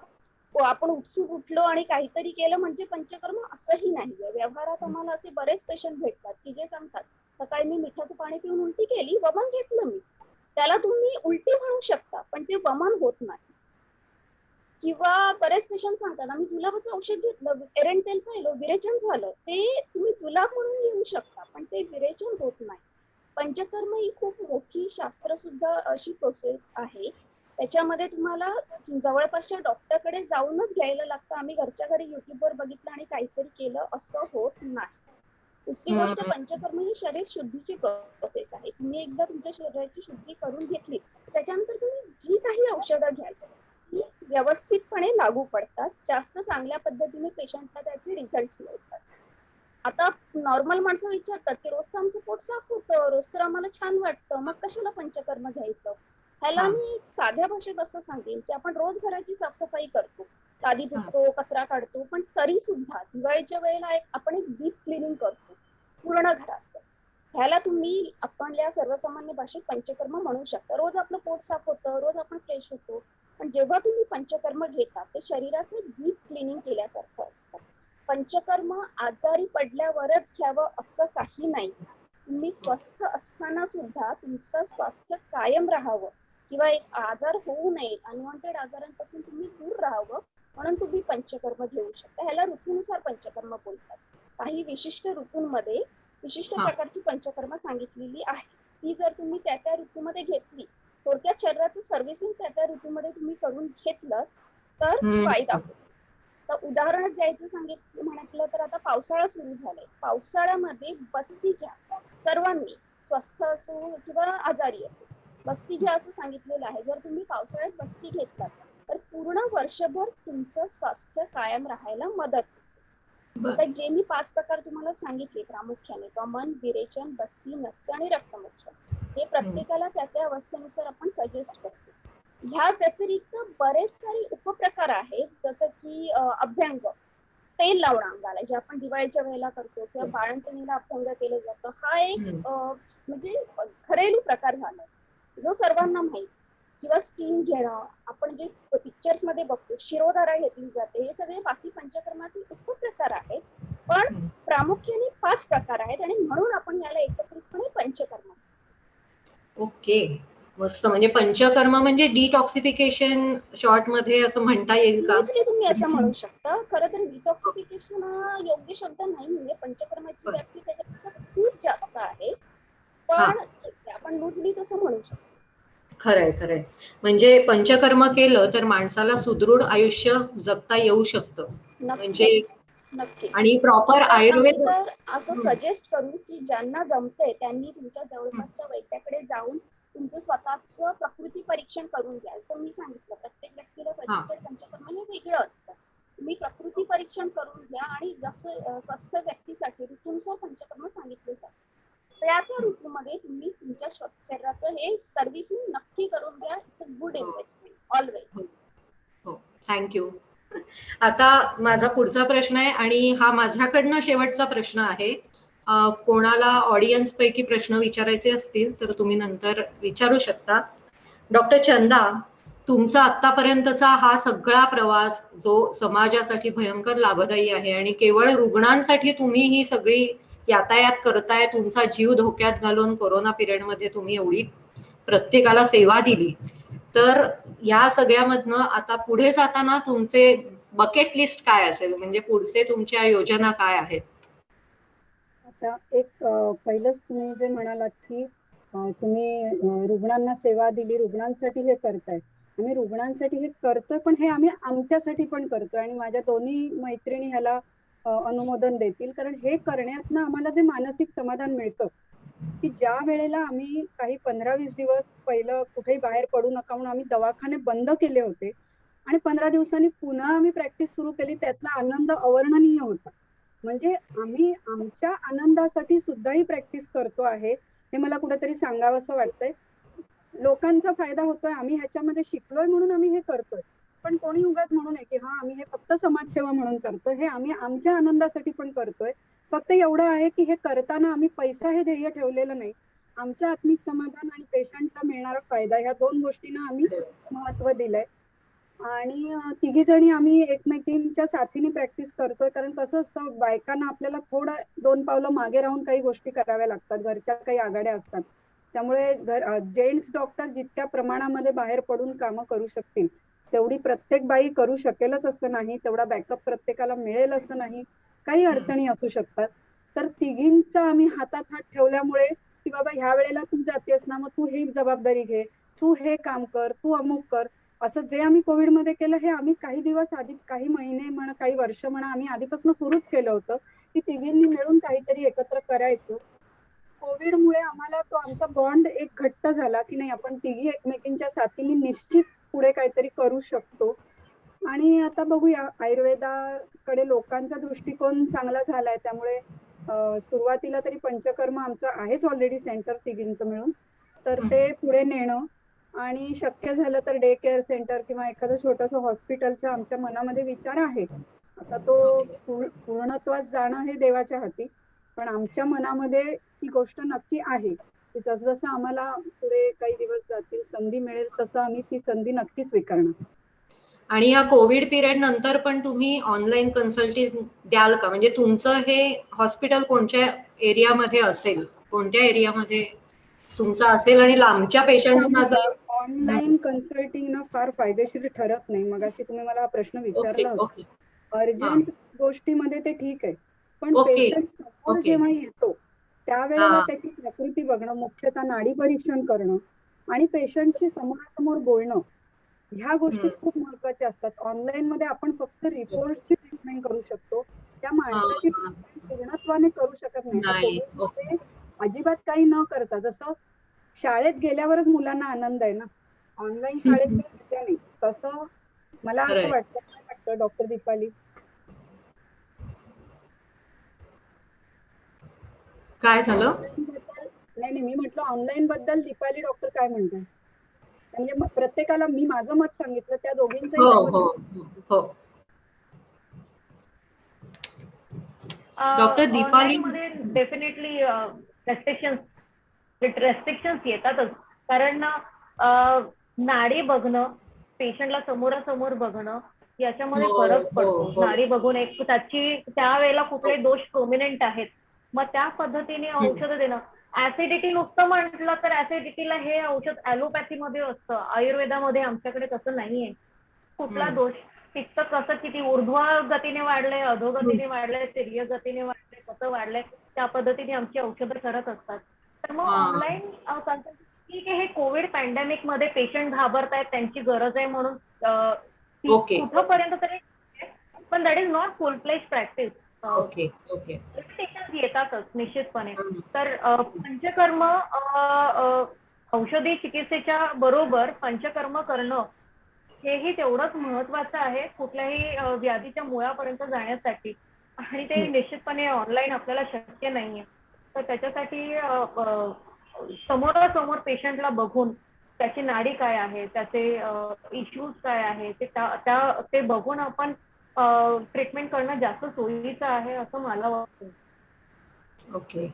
आपण उत्सुक उठलो आणि काहीतरी केलं म्हणजे पंचकर्म असंही नाहीये. व्यवहारात आम्हाला असे बरेच पेशंट भेटतात की जे सांगतात, सकाळी मी मिठाचं पाणी पिऊन उलटी केली, वमन घेतलं मी. त्याला तुम्ही उलटी म्हणू शकता, पण ते वमन होत नाही. किंवा बरेच पेशंट सांगतात, आम्ही जुलाबाचं औषध घेतलं, एरंड तेल पाहिलं, विरेचन झालं. ते तुम्ही जुलाब म्हणून येऊ शकता, पण ते विरेचन होत नाही. पंचकर्म ही खूप मोठी शास्त्र सुद्धा अशी प्रोसेस आहे. त्याच्यामध्ये तुम्हाला जवळपासच्या डॉक्टरकडे जाऊनच घ्यायला लागतं. आम्ही घरच्या घरी युट्यूबवर बघितलं आणि काहीतरी केलं असं होत नाही. दुसरी गोष्ट, पंचकर्म ही शरीर शुद्धीची प्रोसेस आहे. तुम्ही एकदा तुमच्या शरीराची शुद्धी करून घेतली, त्याच्यानंतर तुम्ही जी काही औषधं घ्याल ती व्यवस्थितपणे लागू पडतात. जास्त चांगल्या पद्धतीने पेशंटला त्याचे रिझल्ट मिळतात. आता नॉर्मल माणसं विचारतात की रोज तर आमचं पोट साफ होतं, रोज तर आम्हाला छान वाटतं, मग कशाला पंचकर्म घ्यायचं. ह्याला मी साध्या भाषेत असं सांगेन की आपण रोज घराची साफसफाई करतो, लादी पुसतो, कचरा काढतो, पण तरी सुद्धा दिवाळीच्या वेळेला आपण एक डीप क्लिनिंग करतो पूर्ण घराचं. ह्याला तुम्ही आपल्या सर्वसामान्य भाषेत पंचकर्म म्हणू शकता. रोज आपलं पोट साफ होतं, रोज आपण फ्रेश होतो, पण जेव्हा तुम्ही पंचकर्म घेता ते शरीराचं डीप क्लिनिंग केल्यासारखं असतं. पंचकर्म आजारी पडल्यावरच घ्यावं असं काही नाही. तुम्ही स्वस्थ असताना सुद्धा तुमचं स्वास्थ्य कायम राहावं किंवा एक आजार होऊ नये, अनवॉन्टेड आजारांपासून तुम्ही दूर राहावं म्हणून तुम्ही पंचकर्म घेऊ शकता. ह्याला ऋतूनुसार पंचकर्म बोलतात. काही विशिष्ट ऋतूंमध्ये विशिष्ट प्रकारची पंचकर्म सांगितलेली आहे. ती जर तुम्ही त्या त्या ऋतूमध्ये घेतली, थोडक्यात शरीराचं सर्व्हिसिंग त्या त्या ऋतूमध्ये तुम्ही करून घेतलं तर फायदा होतो. तर उदाहरणच द्यायचं सांगितलं म्हटलं तर आता पावसाळा सुरू झालाय. पावसाळ्यामध्ये बस्ती घ्या सर्वांनी, स्वस्थ असो किंवा आजारी असो, बस्ती घ्या असं सांगितलेलं आहे. जर तुम्ही पावसाळ्यात बस्ती घेतलात तर पूर्ण वर्षभर तुमचं स्वास्थ्य कायम राहायला मदत होते. तर जे मी 5 प्रकार तुम्हाला सांगितले प्रामुख्याने, वमन, विरेचन, बस्ती, नस्य आणि रक्तमोक्षण, हे प्रत्येकाला त्या त्या अवस्थेनुसार आपण सजेस्ट करतो. ह्या व्यतिरिक्त बरेच सारे उपप्रकार आहेत, जसं की अभ्यंग, तेल लावणं अंगाला, जे आपण दिवाळीच्या वेळेला करतो, किंवा बाळंतणीला अभ्यंग केलं जातं. हा एक म्हणजे घरेलू प्रकार झाला जो सर्वांना माहिती. किंवा स्टीम घेणं, आपण जे पिक्चर्स मध्ये बघतो, शिरोधारा घेतली जाते, हे सगळे बाकी पंचकर्माचे उपप्रकार आहेत. पण प्रामुख्याने 5 प्रकार आहेत आणि म्हणून आपण याला एकत्रितपणे पंचकर्म. ओके, मस्त. म्हणजे पंचकर्म म्हणजे डिटॉक्सिफिकेशन शॉर्ट मध्ये असं म्हणता येईल का? तुम्ही असं म्हणू शकता. खरं तर डिटॉक्सिफिकेशन हा योग्य शब्द नाही, म्हणजे पंचकर्माची व्याप्ती त्याच्यापेक्षा खूप जास्त आहे, पण आपण लूजली तसं म्हणू शकतो. खरंय. म्हणजे पंचकर्म केलं तर माणसाला सुदृढ आयुष्य जगता येऊ शकतं. म्हणजे नक्कीच. आणि प्रॉपर आयुर्वेद असं सजेस्ट करू की ज्यांना जमतंय त्यांनी तुमच्या जवळपासच्या वैद्याकडे जाऊन तुमचं स्वतःच प्रकृती परीक्षण करून घ्या. असं मी सांगितलं, प्रत्येक व्यक्तीला सजेस्टेड पंचकर्म हे वेगळं असतं. तुम्ही प्रकृती परीक्षण करून घ्या आणि जसं स्वस्थ व्यक्तीसाठी ऋतूनुसार पंचकर्म सांगितले जातात, त्या ऋतूमध्ये तुम्ही तुमच्या शरीराचं हे सर्व्हिसिंग नक्की करून घ्या. It's a good investment always. हो, थँक्यू. आता माझा पुढचा प्रश्न आहे आणि हा माझ्याकडनं शेवटचा प्रश्न आहे. कोणाला ऑडियन्स पैकी प्रश्न विचारायचे असतील तर तुम्ही नंतर विचारू शकता. डॉक्टर चंदा, तुमचा आतापर्यंतचा हा सगळा प्रवास जो समाजासाठी भयंकर लाभदायी आहे आणि केवळ रुग्णांसाठी तुम्ही ही सगळी यातायात करताय, तुमचा जीव धोक्यात घालून कोरोना पिरियड मध्ये तुम्ही एवढी प्रत्येकाला सेवा दिली, तर या सगळ्यामधनं आता पुढे जाताना तुमचे बकेट लिस्ट काय असेल, म्हणजे पुढचे तुमच्या योजना काय आहेत? आता एक पहिलंच तुम्ही जे म्हणालात की तुम्ही रुग्णांना सेवा दिली, रुग्णांसाठी हे करताय. आम्ही रुग्णांसाठी हे करतोय, पण हे आम्ही आमच्यासाठी पण करतोय आणि माझ्या दोन्ही मैत्रिणी ह्याला अनुमोदन देतील. कारण हे करण्यातनं आम्हाला जे मानसिक समाधान मिळतं की ज्या वेळेला आम्ही काही 15-20 दिवस पहिलं कुठेही बाहेर पडू नका म्हणून आम्ही दवाखाने बंद केले होते आणि 15 दिवसांनी पुन्हा आम्ही प्रॅक्टिस सुरू केली, त्यातला आनंद अवर्णनीय होता. म्हणजे आम्ही आमच्या आनंदासाठी सुद्धा ही प्रॅक्टिस करतो आहे, हे मला कुठेतरी सांगावंसं वाटतंय. लोकांचा फायदा होतोय, आम्ही ह्याच्यामध्ये शिकलोय म्हणून आम्ही हे करतोय. पण कोणी उगाच म्हणू नये की हा आम्ही हे फक्त समाजसेवा म्हणून करतोय. हे आम्ही आमच्या आनंदासाठी पण करतोय फक्त एवढं आहे की हे करताना आम्ही पैसा हे ध्येय ठेवलेलं नाही. आमचं आत्मिक समाधान आणि पेशंटला मिळणारा फायदा, ह्या 2 गोष्टींना आम्ही महत्व दिलंय. आणि तिघी जणी आम्ही एकमेकींच्या साथीने प्रॅक्टिस करतोय. कारण कसं असतं, बायकांना आपल्याला थोडं 2 पावलं मागे राहून काही गोष्टी कराव्या लागतात, घरच्या काही आघाड्या असतात. त्यामुळे जेंट्स डॉक्टर जितक्या प्रमाणामध्ये बाहेर पडून कामं करू शकतील तेवढी प्रत्येक बाई करू शकेलच असं नाही, तेवढा बॅकअप प्रत्येकाला मिळेल असं नाही, काही अडचणी असू शकतात. तर तिघींचा आम्ही हातात हात ठेवल्यामुळे की बाबा ह्या वेळेला तू जातेस ना, मग तू ही जबाबदारी घे, तू हे काम कर, तू अमुक कर, असं जे आम्ही कोविडमध्ये केलं हे आम्ही काही दिवस आधी, काही महिने म्हणा, काही वर्ष म्हणा, आम्ही आधीपासून सुरूच केलं होतं की तिघींनी मिळून काहीतरी एकत्र करायचं. कोविडमुळे आम्हाला तो आमचा बॉन्ड एक घट्ट झाला की नाही, आपण तिघी एकमेकींच्या साथीने निश्चित पुढे काहीतरी करू शकतो. आणि आता बघूया, आयुर्वेदाकडे लोकांचा दृष्टिकोन चांगला झालाय. त्यामुळे सुरुवातीला तरी पंचकर्म आमचं आहेच ऑलरेडी सेंटर तिघींचं मिळून, तर ते पुढे नेणं आणि शक्य झालं तर डे केअर सेंटर किंवा एखादं छोटंसं हॉस्पिटलचा आमच्या मनामध्ये विचार आहे. आता तो पूर्णत्वास जाणं हे देवाच्या हाती, पण आमच्या मनामध्ये ही गोष्ट नक्की आहे की जसं जसं आम्हाला पुढे काही दिवस जातील, संधी मिळेल तसं आम्ही ती संधी नक्की स्वीकारणार. आणि या कोविड पिरियड नंतर पण तुम्ही ऑनलाईन कन्सल्टिंग द्याल का? म्हणजे तुमचं हे हॉस्पिटल कोणत्या एरियामध्ये असेल, कोणत्या एरियामध्ये तुमचं असेल, आणि लांबच्या पेशंट्सना जर ऑनलाईन कन्सल्टिंग ना फार फायदेशीर ठरत नाही. मगाशी तुम्ही मला हा प्रश्न विचारला होता. ओके अर्जंट गोष्टीमध्ये ते ठीक आहे, पण ओके पेशंट समोर ओके जेव्हा येतो त्यावेळेला त्याची प्रकृती बघणं, मुख्यतः नाडी परीक्षण करणं आणि पेशंटशी समोरासमोर बोलणं, ह्या गोष्टी खूप महत्वाच्या असतात. ऑनलाईन मध्ये आपण फक्त रिपोर्टची ट्रीटमेंट करू शकतो, त्या माणसाची ट्रीटमेंट पूर्णत्वाने करू शकत नाही. आता नाही. कोविडमध्ये अजिबात काही न करता, जसं शाळेत गेल्यावरच मुलांना आनंद आहे ना, ऑनलाईन शाळेत काही मजा नाही, तसं मला असं वाटतं. काय वाटतं डॉक्टर दीपाली? काय झालं? नाही, मी म्हटलं ऑनलाईन बद्दल दीपाली डॉक्टर काय म्हणतात? म्हणजे प्रत्येकाला मी माझं मत सांगितलं, त्या दोघींचंही हो काही हो मत. हो. डॉक्टर दीपाली मध्ये डेफिनेटली रेस्ट्रिक्शन्स येतातच. कारण नाडी बघणं, पेशंटला समोरासमोर बघणं, याच्यामध्ये फरक पडतो. नाडी बघून एक त्याची त्यावेळेला कुठले दोष प्रोमिनंट आहेत, मग त्या पद्धतीने औषध देणं. ऍसिडिटी नुसतं म्हटलं तर ऍसिडिटीला हे औषध ॲलोपॅथीमध्ये असतं, आयुर्वेदामध्ये आमच्याकडे तसं नाहीये. कुठला दोष, पित्त कसं किती ऊर्ध्व गतीने वाढलंय, अधोगतीने वाढलंय, तिर्य गतीने वाढलंय, कसं वाढलंय, त्या पद्धतीने आमची औषधं करत असतात. तर मग ऑनलाईन ठीक आहे, हे कोविड पॅन्डेमिक मध्ये पेशंट घाबरतायत, त्यांची गरज आहे म्हणून कुठंपर्यंत तरी, पण दॅट इज नॉट फुल फ्लेज प्रॅक्टिस. येतातच निश्चितपणे. तर पंचकर्म, औषधी चिकित्सेच्या बरोबर पंचकर्म करणं हेही तेवढंच महत्वाचं आहे कुठल्याही व्याधीच्या मुळापर्यंत जाण्यासाठी, आणि ते निश्चितपणे ऑनलाईन आपल्याला शक्य नाहीये. तर त्याच्यासाठी समोरासमोर पेशंटला बघून त्याची नाडी काय आहे, त्याचे इश्यूज काय आहे, ते बघून आपण ट्रीटमेंट करणं जास्त सोयीचं आहे असं मला वाटतं. ओके.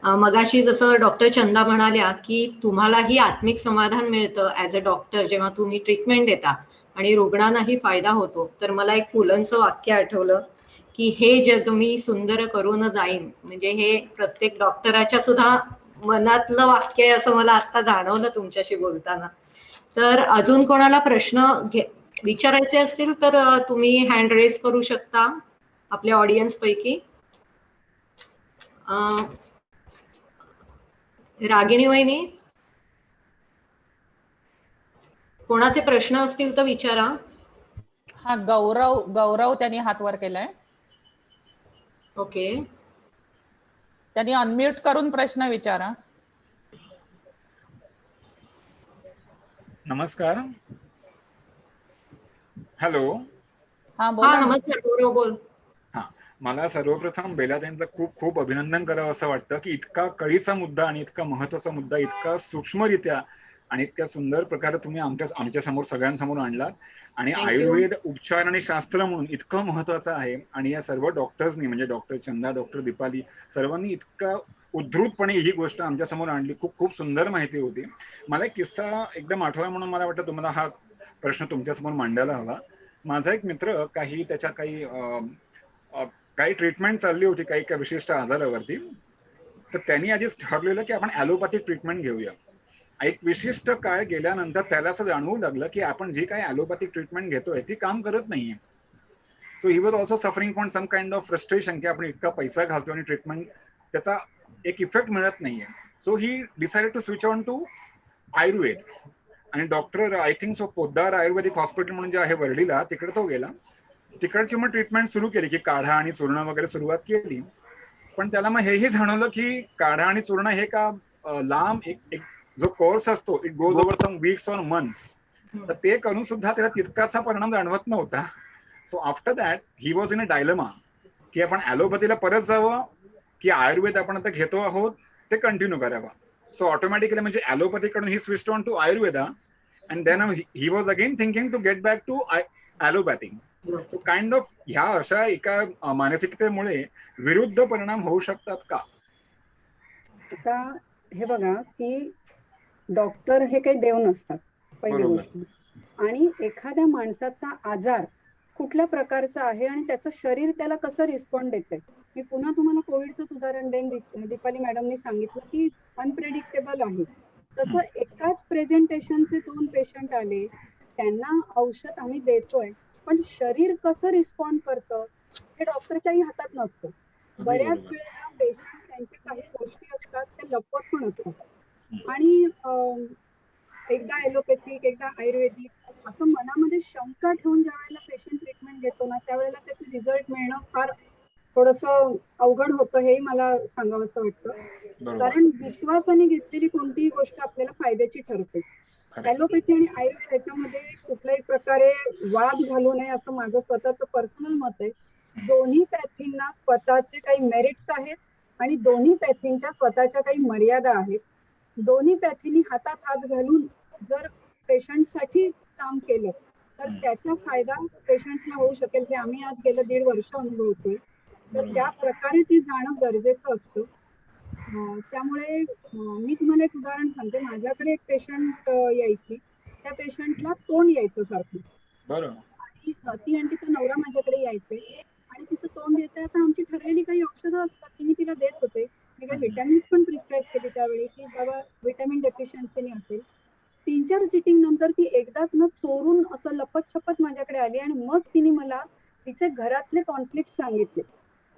मगाशी जसं डॉक्टर चंदा म्हणाल्या की तुम्हालाही आत्मिक समाधान मिळतं ऍज अ डॉक्टर जेव्हा तुम्ही ट्रीटमेंट देता आणि रुग्णांनाही फायदा होतो, तर मला एक पुलंचं वाक्य आठवलं की हे जग मी सुंदर करून जाईन. म्हणजे हे प्रत्येक डॉक्टराच्या सुद्धा मनातलं वाक्य आहे असं मला आता जाणवलं तुमच्याशी बोलताना. तर अजून कोणाला प्रश्न विचारायचे असतील तर तुम्ही हँड रेज करू शकता आपल्या ऑडियन्स पैकी. रागिणी वहिनी, कोणाचे प्रश्न असतील तर विचारा. हा, गौरव त्यांनी हात वर केलाय. ओके, त्यांनी अनम्यूट करून प्रश्न विचारा. नमस्कार. हॅलो. हा बोला. नमस्कार गौरव, बोल. मला सर्वप्रथम बेलाताईंचं खूप खूप अभिनंदन करावं असं वाटतं की इतका कळीचा मुद्दा आणि इतका महत्वाचा मुद्दा इतका सूक्ष्मरित्या आणि इतक्या सुंदर प्रकारे तुम्ही आमच्या समोर सगळ्यांसमोर आणलात. आणि Thank you. आयुर्वेद उपचार आणि शास्त्र म्हणून इतकं महत्वाचं आहे. आणि या सर्व डॉक्टर्सनी म्हणजे डॉक्टर चंदा, डॉक्टर दीपाली सर्वांनी इतकं उद्धृतपणे ही गोष्ट आमच्या समोर आणली. खूप खूप सुंदर माहिती होती. मला एक किस्सा एकदम आठवला म्हणून मला वाटतं तुम्हाला हा प्रश्न तुमच्यासमोर मांडायला हवा. माझा एक मित्र त्याच्या काही ट्रीटमेंट चालली होती काही विशिष्ट आजारावरती. तर त्यांनी आधीच ठरलेलं की आपण ॲलोपॅथिक ट्रीटमेंट घेऊया. एक विशिष्ट काळ गेल्यानंतर त्याला असं जाणवू लागलं की आपण जी काही ॲलोपॅथिक ट्रीटमेंट घेतोय ती काम करत नाहीये. So he was also suffering from some kind of frustration की आपण इतका पैसा घालतो आणि ट्रीटमेंट त्याचा एक इफेक्ट मिळत नाहीये. So he decided to switch on to Ayurveda. आणि doctor I think so Poddar Ayurvedic hospital म्हणून जे आहे वर्लीला तिकडे तो गेला. तिकडची मग ट्रीटमेंट सुरू केली की काढा आणि चूर्ण वगैरे सुरुवात केली. पण त्याला मग हेही जाणवलं की काढा आणि चूर्ण हे का लांब एक जो कोर्स असतो it goes over some weeks or months. तर ते करून सुद्धा त्याला तितकासा परिणाम जाणवत नव्हता. So after that he was in a dilemma की आपण ॲलोपॅथीला परत जावं की आयुर्वेद आपण आता घेतो आहोत ते कंटिन्यू करावं. सो ऑटोमॅटिकली म्हणजे ॲलोपॅथीकडून he switch on to Ayurveda and then he was again thinking to get back to allopathy. So kind of ह्या अशा एका मानसिकतेमुळे विरुद्ध परिणाम होऊ शकतात का? आता हे बघा की डॉक्टर हे काही देव नसतात पहिली गोष्ट. आणि एखाद्या माणसाचा आजार कुठल्या प्रकारचा आहे आणि त्याचं शरीर त्याला कसं रिस्पॉन्ड देतंय. मी पुन्हा तुम्हाला कोविडचं उदाहरण देईन. दीपाली मॅडमनी सांगितलं की अनप्रेडिक्टेबल आहे. तसं एकाच प्रेझेंटेशनचे 2 पेशंट आले, त्यांना औषध आम्ही देतोय पण शरीर कसं रिस्पॉन्ड करतं हे डॉक्टरच्याही हातात नसतं. बऱ्याच वेळेला पेशंट त्यांच्या काही गोष्टी असतात त्या लपवत पण असतात. आणि एकदा ॲलोपॅथिक एकदा आयुर्वेदिक असं मनामध्ये शंका ठेवून ज्या वेळेला पेशंट ट्रीटमेंट घेतो ना त्यावेळेला त्याचे रिझल्ट मिळणं फार थोडंसं अवघड होतं हेही मला सांगावंसं वाटतं. कारण विश्वासाने घेतलेली कोणतीही गोष्ट आपल्याला फायद्याची ठरते. ॲलोपॅथी आणि आयुर्वेद याच्यामध्ये कुठल्याही प्रकारे वाद घालू नये असं माझं स्वतःचं पर्सनल मत आहे. दोन्ही पॅथींना स्वतःचे काही मेरिट्स आहेत आणि दोन्ही पॅथींच्या स्वतःच्या काही मर्यादा आहेत. दोन्ही पॅथींनी हातात हात घालून जर पेशंटसाठी काम केलं तर त्याचा फायदा पेशंट्सला होऊ शकेल जे आम्ही आज गेलं 1.5 वर्ष अनुभवतोय. तर त्या प्रकारे ते जाणं गरजेचं असतं. त्यामुळे मी तुम्हाला एक उदाहरण सांगते. माझ्याकडे एक पेशंट यायची. त्या पेशंटला तोंड यायचं सारखं आणि ती आणि तिचा नवरा माझ्याकडे यायचे आणि तिचं तोंड येतं. आता आमची ठरलेली काही औषधं असतात ती मी तिला देत होते. मी काही विटॅमिन्स पण प्रिस्क्राईब केली त्यावेळी की बाबा विटॅमिन डेफिशियन्सीने असेल. 3-4 सिटिंग नंतर ती एकदाच मग चोरून असं लपत छपत माझ्याकडे आली आणि मग तिने मला तिचे घरातले कॉन्फ्लिक्ट सांगितले.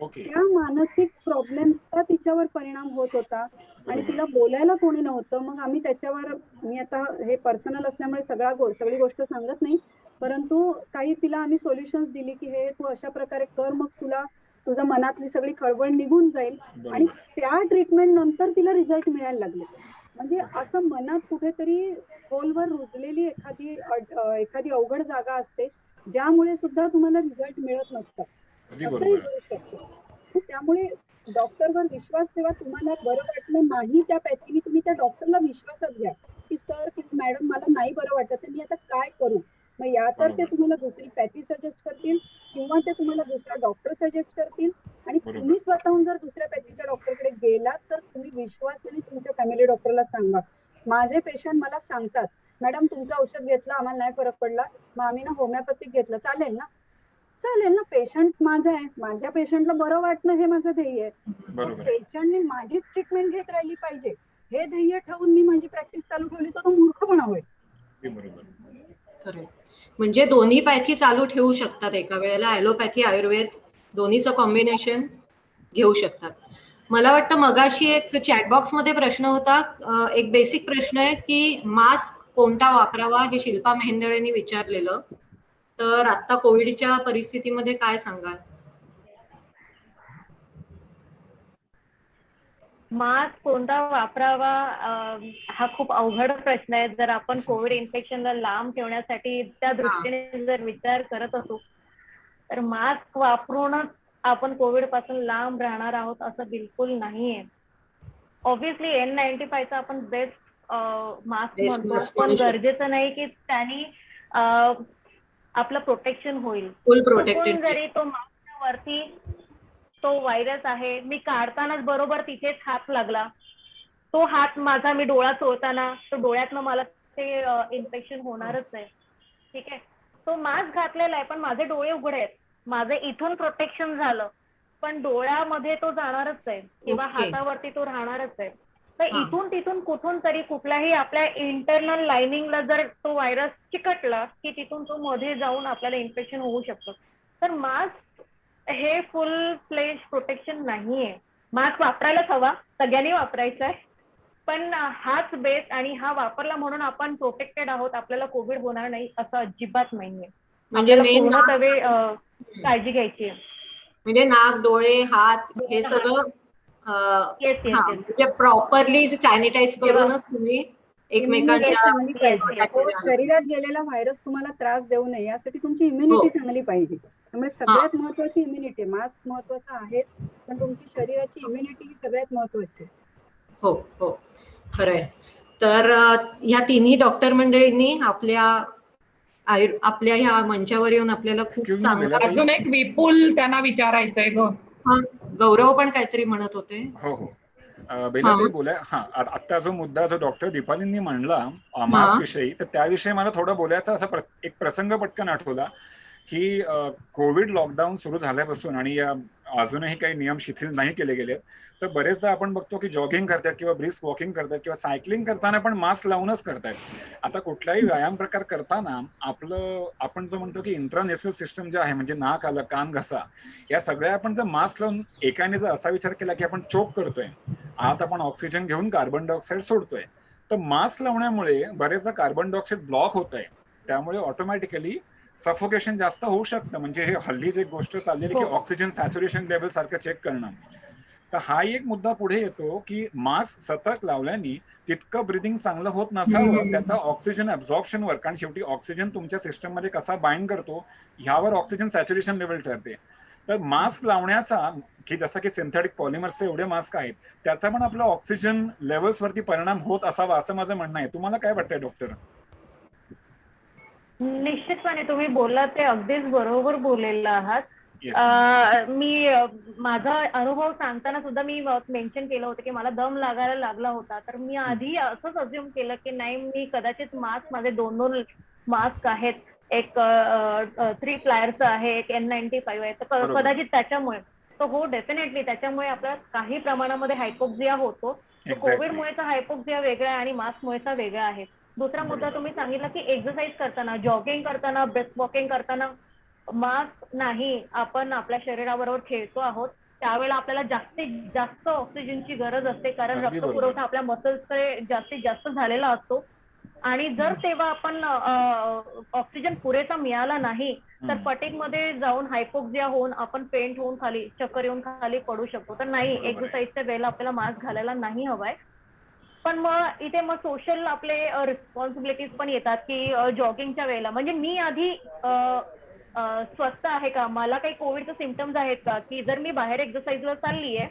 त्या मानसिक प्रॉब्लेमचा तिच्यावर परिणाम होत होता आणि तिला बोलायला कोणी नव्हतं. मग आम्ही त्याच्यावर मी आता हे पर्सनल असल्यामुळे सगळी गोष्ट सांगत नाही परंतु काही तिला आम्ही सोल्युशन्स दिली की हे तू अशा प्रकारे कर मग तुला तुझ्या मनातली सगळी खळबळ निघून जाईल. आणि त्या ट्रीटमेंट नंतर तिला रिझल्ट मिळायला लागले. म्हणजे असं मनात कुठेतरी खोलवर रुजलेली एखादी अवघड जागा असते ज्यामुळे सुद्धा तुम्हाला रिझल्ट मिळत नसतात. असंही होऊ शकतं. त्यामुळे डॉक्टरवर विश्वास ठेवा. तुम्हाला बरं वाटलं नाही त्या पॅथीने तुम्ही त्या डॉक्टरला विश्वासात घ्या की सर किंवा मॅडम मला नाही बरं वाटत मी आता काय करू. मग या तर ते तुम्हाला दुसरी पॅथी सजेस्ट करतील किंवा ते तुम्हाला दुसरा डॉक्टर सजेस्ट करतील. आणि तुम्ही स्वतःहून जर दुसऱ्या पॅथीच्या डॉक्टरकडे गेलात तर तुम्ही विश्वासाने तुमच्या फॅमिली डॉक्टरला सांगा. माझे पेशंट मला सांगतात मॅडम तुमचं औषध घेतलं आम्हाला नाही फरक पडला मग आम्ही ना होमिओपॅथिक घेतलं. चालेल ना. चालेल ना. पेशंट माझा आहे. माझ्या पेशंटला बरं वाटणं हे माझं ध्येय आहे. पेशंटने माझीच ट्रीटमेंट घेत राहिली पाहिजे हे ध्येय ठेवून मी माझी प्रॅक्टिस चालू ठेवली तर तो मूर्खपणा होईल. म्हणजे दोन्ही पॅथी चालू ठेवू शकतात एका वेळेला. ॲलोपॅथी आयुर्वेद दोन्हीचं कॉम्बिनेशन घेऊ शकतात. मला वाटतं मगाशी एक चॅटबॉक्स मध्ये प्रश्न होता. एक बेसिक प्रश्न आहे की मास्क कोणता वापरावा हे शिल्पा मेहेंदळेंनी विचारलेलं. तर आता कोविडच्या परिस्थितीमध्ये काय सांगाल? मास्क कोणता वापरावा हा खूप अवघड प्रश्न आहे. जर आपण कोविड इन्फेक्शनला लांब ठेवण्यासाठी त्या दृष्टीने जर विचार करत असू तर मास्क वापरूनच आपण कोविड पासून लांब राहणार आहोत असं बिलकुल नाहीये. ऑब्व्हियसली N95चा आपण बेस्ट मास्क Face म्हणतो, mask पण करू शकतो. गरजेचं नाही की त्यांनी आपलं प्रोटेक्शन होईल. फुल चुकून प्रोटेक्टेड. जरी तो मास्कच्या वरती तो व्हायरस आहे, मी काढतानाच बरोबर तिथेच हात लागला, तो हात माझा मी डोळा चोळताना तो डोळ्यातनं मला ते इन्फेक्शन होणारच आहे. ठीक आहे, तो मास्क घातलेला आहे पण माझे डोळे उघडे आहेत, माझे इथून प्रोटेक्शन झालं, पण डोळ्यामध्ये तो जाणारच आहे किंवा ओके. हातावरती तो राहणारच आहे. तर हा. इथून तिथून कुठून तरी कुठल्याही आपल्या इंटरनल लाइनिंगला जर तो व्हायरस चिकटला की तिथून तो मध्ये जाऊन आपल्याला इन्फेक्शन होऊ शकतं. तर मास्क हे फुल फ्लेज प्रोटेक्शन नाहीये. मास्क वापरायलाच हवा, सगळ्यांनी वापरायचा आहे, पण हाच बेस आणि हा वापरला म्हणून आपण प्रोटेक्टेड आहोत, आपल्याला कोविड होणार नाही असं अजिबात नाहीये. म्हणजे आपल्याला मेन पूर्णपणे काळजी घ्यायची आहे. म्हणजे नाक, डोळे, हात हे सगळं येस येस हा येस म्हणजे प्रॉपरली सॅनिटाईज करूनच तुम्ही इम्युनिटी एकमेकांच्या चांगली पाहिजे. yes, तो contact मध्ये आले. शरीरात गेलेला व्हायरस तुम्हाला त्रास देऊ नये यासाठी तुमची हो. इम्युनिटी चांगली पाहिजे. त्यामुळे हा. सगळ्यात महत्वाची इम्युनिटी. मास्क महत्वाचा आहे, पण तुमची शरीराची इम्युनिटी ही सगळ्यात महत्वाची. हो हो खरंय. तर ह्या तिन्ही डॉक्टर मंडळींनी आपल्या ह्या मंचावर येऊन आपल्याला खूप Excuse me, चांगला. बेलाताई. अजून एक विपुल त्यांना विचारायचंय ग. हा, गौरव पण काहीतरी म्हणत होते. हो हो बेलाताई बोलाय. हा आता जो मुद्दा जो डॉक्टर दीपालींनी मांडला मास्क विषयी, तर त्याविषयी मला थोडं बोलायचं असा एक प्रसंग पटकन आठवला की कोविड लॉकडाऊन सुरू झाल्यापासून आणि अजूनही काही नियम शिथिल नाही केले गेले, तर बरेचदा आपण बघतो की जॉगिंग करतात किंवा ब्रिस्क वॉकिंग करतात किंवा सायकलिंग करताना पण मास्क लावूनच करतात. आता कुठलाही व्यायाम प्रकार करताना आपण जो म्हणतो की इंट्रानेशनल सिस्टम जे आहे, म्हणजे नाक आलं, कान, घसा, या सगळ्या आपण जर मास्क लावून एकाने जर असा विचार केला की आपण चोक करतोय, आत आपण ऑक्सिजन घेऊन कार्बन डायऑक्साईड सोडतोय, तर मास्क लावण्यामुळे बरेचदा कार्बन डायऑक्साईड ब्लॉक होत आहे, त्यामुळे ऑटोमॅटिकली सफोकेशन जास्त होऊ शकतं. म्हणजे हे हल्ली जी गोष्ट चाललेली की ऑक्सिजन सॅच्युरेशन लेवल सारखं चेक करणं, तर हा एक मुद्दा पुढे येतो की मास्क सतत लावल्याने तितकं ब्रिदिंग चांगलं होत नसावं, त्याचा ऑक्सिजन ऍब्झॉर्प्शनवर, कारण शेवटी ऑक्सिजन तुमच्या सिस्टम मध्ये कसा बाइंड करतो ह्यावर ऑक्सिजन सॅच्युरेशन लेवल ठरते. तर मास्क लावण्याचा की जसं की सिंथेटिक पॉलिमर्सचे एवढे मास्क आहेत, त्याचा पण आपल्या ऑक्सिजन लेवल्स वरती परिणाम होत असावा असं माझं म्हणणं आहे. तुम्हाला काय वाटतंय डॉक्टर? निश्चितपणे तुम्ही बोललात ते अगदीच बरोबर बोललेला आहात. मी माझा अनुभव सांगताना सुद्धा मी मेन्शन केलं होतं की मला दम लागायला लागला होता, तर मी आधी असंच अज्युम केलं की नाही, मी कदाचित मास्क, माझे 2 मास्क आहेत, एक 3 प्लायरचं आहे, एक N95 आहे, तर कदाचित त्याच्यामुळे. तर हो, डेफिनेटली त्याच्यामुळे आपला काही प्रमाणामध्ये हायपोक्सिया होतो. कोविडमुळेचा हायपोक्सिया वेगळा आहे आणि मास्कमुळेचा वेगळा आहे. दुसरा मुद्दा तुम्ही सांगितला की एक्सरसाइज करताना, जॉगिंग करताना, ब्रेस्ट वॉकिंग करताना मास्क नाही, आपण आपल्या शरीराबरोबर खेळतो आहोत, त्यावेळेला आपल्याला जास्तीत जास्त ऑक्सिजनची गरज असते, कारण रक्तपुरवठा आपल्या मसल्सकडे जास्तीत जास्त झालेला असतो. आणि जर तेव्हा आपण ऑक्सिजन पुरेसा मिळाला नाही तर फटीगमध्ये जाऊन हायपोक्सिया होऊन आपण फेंट होऊन खाली, चक्कर येऊन खाली पडू शकतो. तर नाही, एक्सरसाइजच्या वेळेला आपल्याला मास्क घालायला नाही हवाय. पण मग इथे सोशल आपले रिस्पॉन्सिबिलिटीज पण येतात की जॉगिंगच्या वेळेला, म्हणजे मी आधी स्वस्त आहे का, मला काही कोविडचे सिम्पटम्स आहेत का, की जर मी बाहेर एक्सरसाइजला चाललीये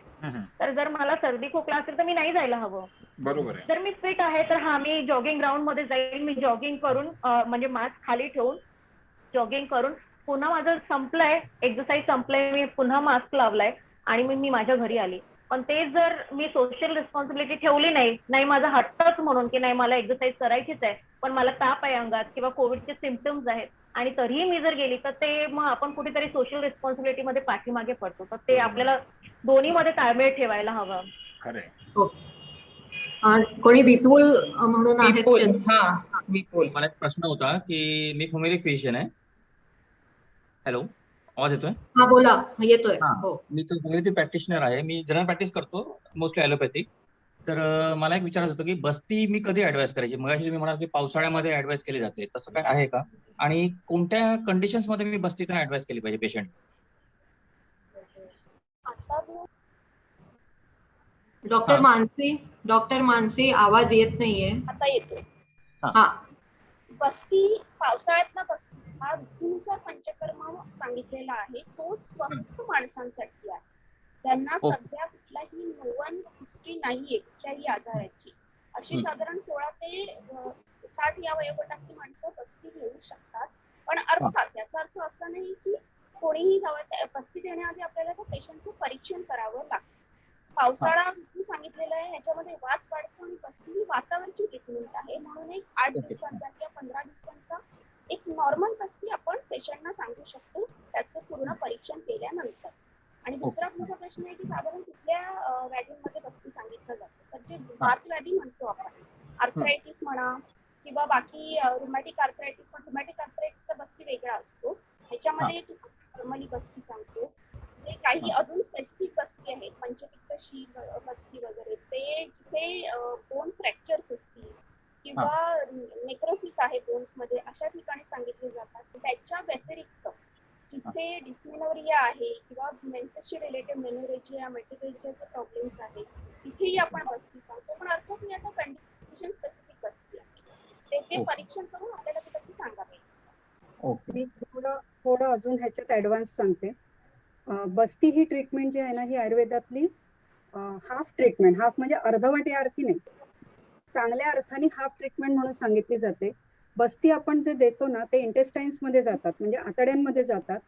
तर जर मला सर्दी खोकला असेल तर मी नाही जायला हवं. बरोबर आहे. जर मी फिट आहे तर हा, मी जॉगिंग ग्राउंड मध्ये जाईल, मी जॉगिंग करून म्हणजे मास्क खाली ठेवून जॉगिंग करून पुन्हा माझं संपलंय, एक्सरसाइज संपलंय, मी पुन्हा मास्क लावलाय आणि मी माझ्या घरी आली. पण ते जर मी सोशल रिस्पॉन्सिबिलिटी ठेवली नाही, माझा हट्टच म्हणून की नाही मला एक्सरसाइज करायचीच आहे, पण मला ताप आहे अंगात किंवा कोविडचे सिम्पटम्स आहेत आणि तरीही मी जर गेली, तर ते मग आपण कुठेतरी सोशल रिस्पॉन्सिबिलिटी मध्ये पाठीमागे पडतो. तर ते आपल्याला दोन्ही मध्ये ताळमेळ ठेवायला हवं. खरंय. कोणी विपुल म्हणून आहेत? विपुल, मला एक प्रश्न होता की मी होमिओपॅथिक फिजिशियन आहे. हॅलो, आवाज येतोय? हा बोला, येतोय. हो, मी तो होमिओपॅथी प्रॅक्टिशनर आहे. मी जनरल प्रॅक्टिस करतो, मोस्टली ॲलोपॅथिक. तर मला एक विचारायचं होतं की बस्ती मी कधी ऍडवाइस करायची? मगाशी तुम्ही म्हणाल की पावसाळ्यामध्ये ऍडवाइस केली जाते, तसं काय आहे का? आणि कोणत्या कंडिशन्स मध्ये मी बस्तीतून ऍडवाइस केली पाहिजे पेशंट? डॉक्टर मानसी, आवाज येत नाहीये. आता येतो. हा, बस्ती पावसाळ्यात ना, बस्ती हा धूचा पंचकर्म सांगितलेला आहे, तो स्वस्थ माणसांसाठी आहे, ज्यांना सध्या कुठलाही नोवन हिस्ट्री नाहीये कुठल्याही आजाराची. अशी साधारण 16 ते 60 या वयोगटातली माणसं बस्ती घेऊ शकतात. पण अर्थात याचा अर्थ असा नाही की कोणीही बस्तीत येण्याआधी आपल्याला त्या पेशंटचं परीक्षण करावं लागतं. पावसाळा ऋतू सांगितलेला आहे, ह्याच्यामध्ये वात वाढतो आणि बस्ती ही वातावरची ट्रीटमेंट आहे, म्हणून एक 8 दिवसांचा किंवा 15 दिवसांचा एक नॉर्मल बस्ती आपण पेशंटना सांगू शकतो त्याचं पूर्ण परीक्षण केल्यानंतर. आणि दुसरा तुमचा प्रश्न आहे की साधारण कुठल्या व्याधींमध्ये बस्ती सांगितलं जातं. तर जे वात व्याधी म्हणतो आपण, आर्थरायटिस म्हणा किंवा बाकी रुमॅटिक आर्थरायटिस, पण रुमॅटिक आर्थरायटिसचा बस्ती वेगळा असतो, ह्याच्यामध्ये नॉर्मली बस्ती सांगतो. काही अजून स्पेसिफिक बस्ती आहेत, पंचतिक्त शीर बस्ती वगैरे, ते जिथे बोन फ्रॅक्चर्स असतील किंवा नेक्रोसिस आहे बोन्स मध्ये, अशा ठिकाणी सांगितले जातात. त्याच्या व्यतिरिक्त जिथे डिस्मेनोरिया आहे किंवा मेन्सेसशी रिलेटेड मेनोरेजिया, मेटिरेजियाचे प्रॉब्लेम्स आहेत, तिथेही आपण बस्ती सांगतो. पण अर्थात मी आता कंडिशन स्पेसिफिक बस्ती आहे, ते परीक्षण करून आपल्याला ती बस्ती सांगावी. मी थोडं अजून ह्याच्यात ऍडव्हान्स सांगते. बस्ती ही ट्रीटमेंट जी आहे ना, ही आयुर्वेदातली हाफ ट्रीटमेंट, हाफ म्हणजे अर्धवट या अर्थी नाही, चांगल्या अर्थाने हाफ ट्रीटमेंट म्हणून सांगितली जाते. बस्ती आपण जे देतो ना, ते इंटेस्टाईन्स मध्ये जातात, म्हणजे आतड्यांमध्ये जातात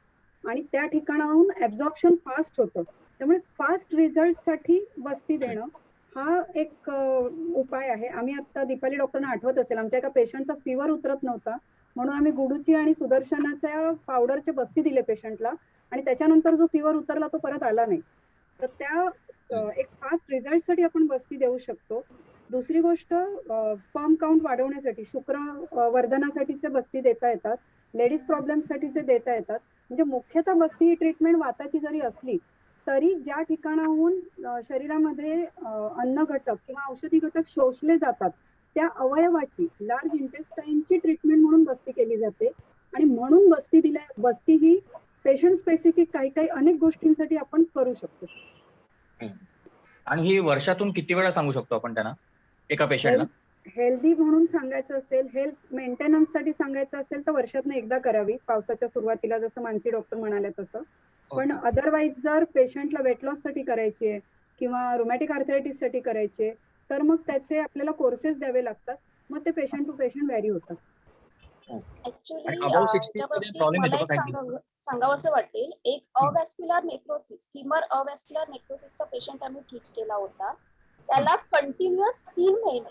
आणि त्या ठिकाणाहून ऍब्झॉर्प्शन फास्ट होतं. त्यामुळे फास्ट रिझल्ट साठी बस्ती देणं हा एक उपाय आहे. आम्ही आता दीपाली डॉक्टरना आठवत असेल, आमच्या एका पेशंटचा फिवर उतरत नव्हता, म्हणून आम्ही गुडुची आणि सुदर्शनाच्या पावडरचे बस्ती दिले पेशंटला आणि त्याच्यानंतर जो फिवर उतरला तो परत आला नाही. तर त्या एक फास्ट रिझल्ट साठी आपण बस्ती देऊ शकतो. दुसरी गोष्ट, स्पर्म काउंट वाढवण्यासाठी, शुक्र वर्धनासाठीचे बस्ती देता येतात, लेडीज प्रॉब्लेम्स साठीचे देता येतात. म्हणजे मुख्यतः बस्ती ही ट्रीटमेंट वाताची जरी असली तरी ज्या ठिकाणाहून शरीरामध्ये अन्न घटक किंवा औषधी घटक शोषले जातात त्या अवयवाची, लार्ज इंटेस्टाईनची ट्रीटमेंट म्हणून बस्ती केली जाते. आणि म्हणून बस्ती ही पेशंट स्पेसिफिक काही अनेक गोष्टींसाठी आपण करू शकतो. आणि ही वर्षातून किती वेळा सांगू शकतो आपण त्यांना, एका पेशंटला? हेल्दी म्हणून सांगायचं असेल, हेल्थ मेंटेनन्स साठी सांगायचं असेल तर वर्षातून एकदा करावी, पावसाच्या सुरुवातीला, जसं मानसी डॉक्टर म्हणाले तसं. पण अदरवाईज जर पेशंटला वेट लॉस साठी करायची आहे किंवा रुमॅटिक आर्थरायटिस साठी करायची आहे तर मग त्याचे आपल्याला कोर्सेस द्यावे लागतात. मग ते पेशंट टू पेशंट व्हॅरी होतात. ऍक्च्युअली मला एक सांगावं असं वाटेल, एक अवॅस्क्युलर नेक्रोसिस, फिमर अवॅस्क्युलर नेक्रोसिसचा पेशंट आम्ही ट्रीट केला होता. त्याला कंटिन्युअस 3 महिने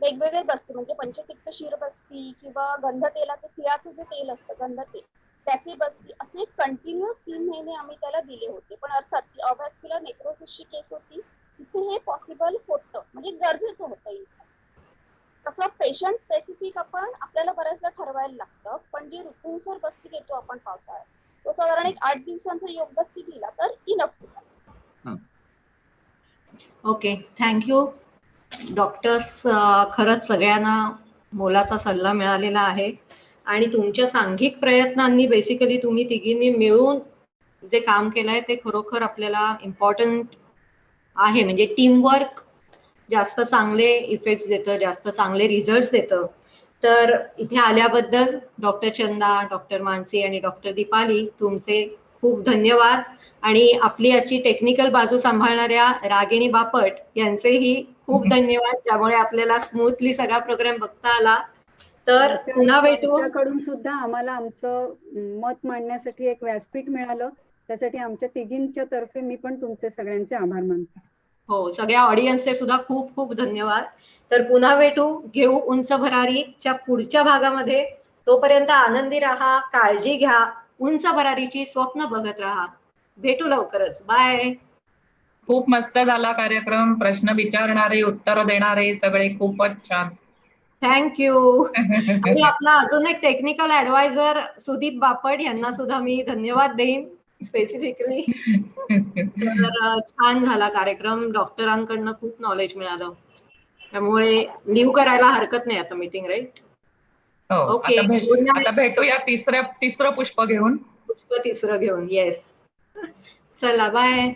वेगवेगळे बस्ती, म्हणजे पंचतिक्त शीर बस्ती किंवा गंध तेलाचं, तिळाचं जे तेल असतं गंध तेल, त्याची बस्ती, असे कंटिन्युअस 3 महिने आम्ही त्याला दिले होते. पण अर्थात ती अवॅस्क्युलर नेक्रोसिसची केस होती, तिथे हे पॉसिबल होतं, म्हणजे गरजेचं होतं. तसं पेशंट स्पेसिफिक आपल्याला बऱ्याचदा ठरवायला लागतं. पण जी ऋतूनुसार बस्ती घेतो आपण पावसाळ्यात, तो साधारण एक 8 दिवसांचा योग बस्ती दिला तर इनफ होतं. Okay, thank you doctors. खरंच सगळ्यांना मोलाचा सल्ला मिळालेला आहे आणि तुमच्या सांघिक प्रयत्नांनी बेसिकली तुम्ही तिघींनी मिळून जे काम केलंय ते खरोखर आपल्याला इम्पॉर्टंट आहे. म्हणजे टीमवर्क जास्त चांगले इफेक्ट्स देतं, जास्त चांगले रिझल्ट्स देतं. तर इथे आल्याबद्दल डॉक्टर चंदा, डॉक्टर मानसी आणि डॉक्टर दीपाली तुमचे खूप धन्यवाद. आणि आपली आजची टेक्निकल बाजू सांभाळणाऱ्या रागिणी बापट यांचेही खूप धन्यवाद, ज्यामुळे आपल्याला स्मूथली सगळा प्रोग्राम बघता आला. तर पुन्हा भेटू. कडून सुद्धा आम्हाला आमचं मत मांडण्यासाठी एक व्यासपीठ मिळालं, त्यासाठी आमच्या तिघींच्या तर्फे मी पण तुमचे सगळ्यांचे आभार मानते. हो, सगळ्या ऑडियन्सचे सुद्धा खूप खूप धन्यवाद. तर पुन्हा भेटू घेऊ उंच भरारीच्या पुढच्या भागामध्ये. तोपर्यंत आनंदी राहा, काळजी घ्या, उंच भरारीची स्वप्न बघत राहा. भेटू लवकरच. बाय. खूप मस्त झाला कार्यक्रम, प्रश्न विचारणारे, उत्तर देणारे सगळे खूपच छान. थँक्यू. आणि आपला अजून एक टेक्निकल ऍडवायझर सुदीप बापट यांना सुद्धा मी धन्यवाद देईन स्पेसिफिकली. तर छान झाला कार्यक्रम, डॉक्टरांकडनं खूप नॉलेज मिळालं, त्यामुळे लिव्ह करायला हरकत नाही आता मीटिंग, राईट? ओके, आता भेटूया तिसरं पुष्प घेऊन. पुष्प तिसरं घेऊन. येस, चला बाय.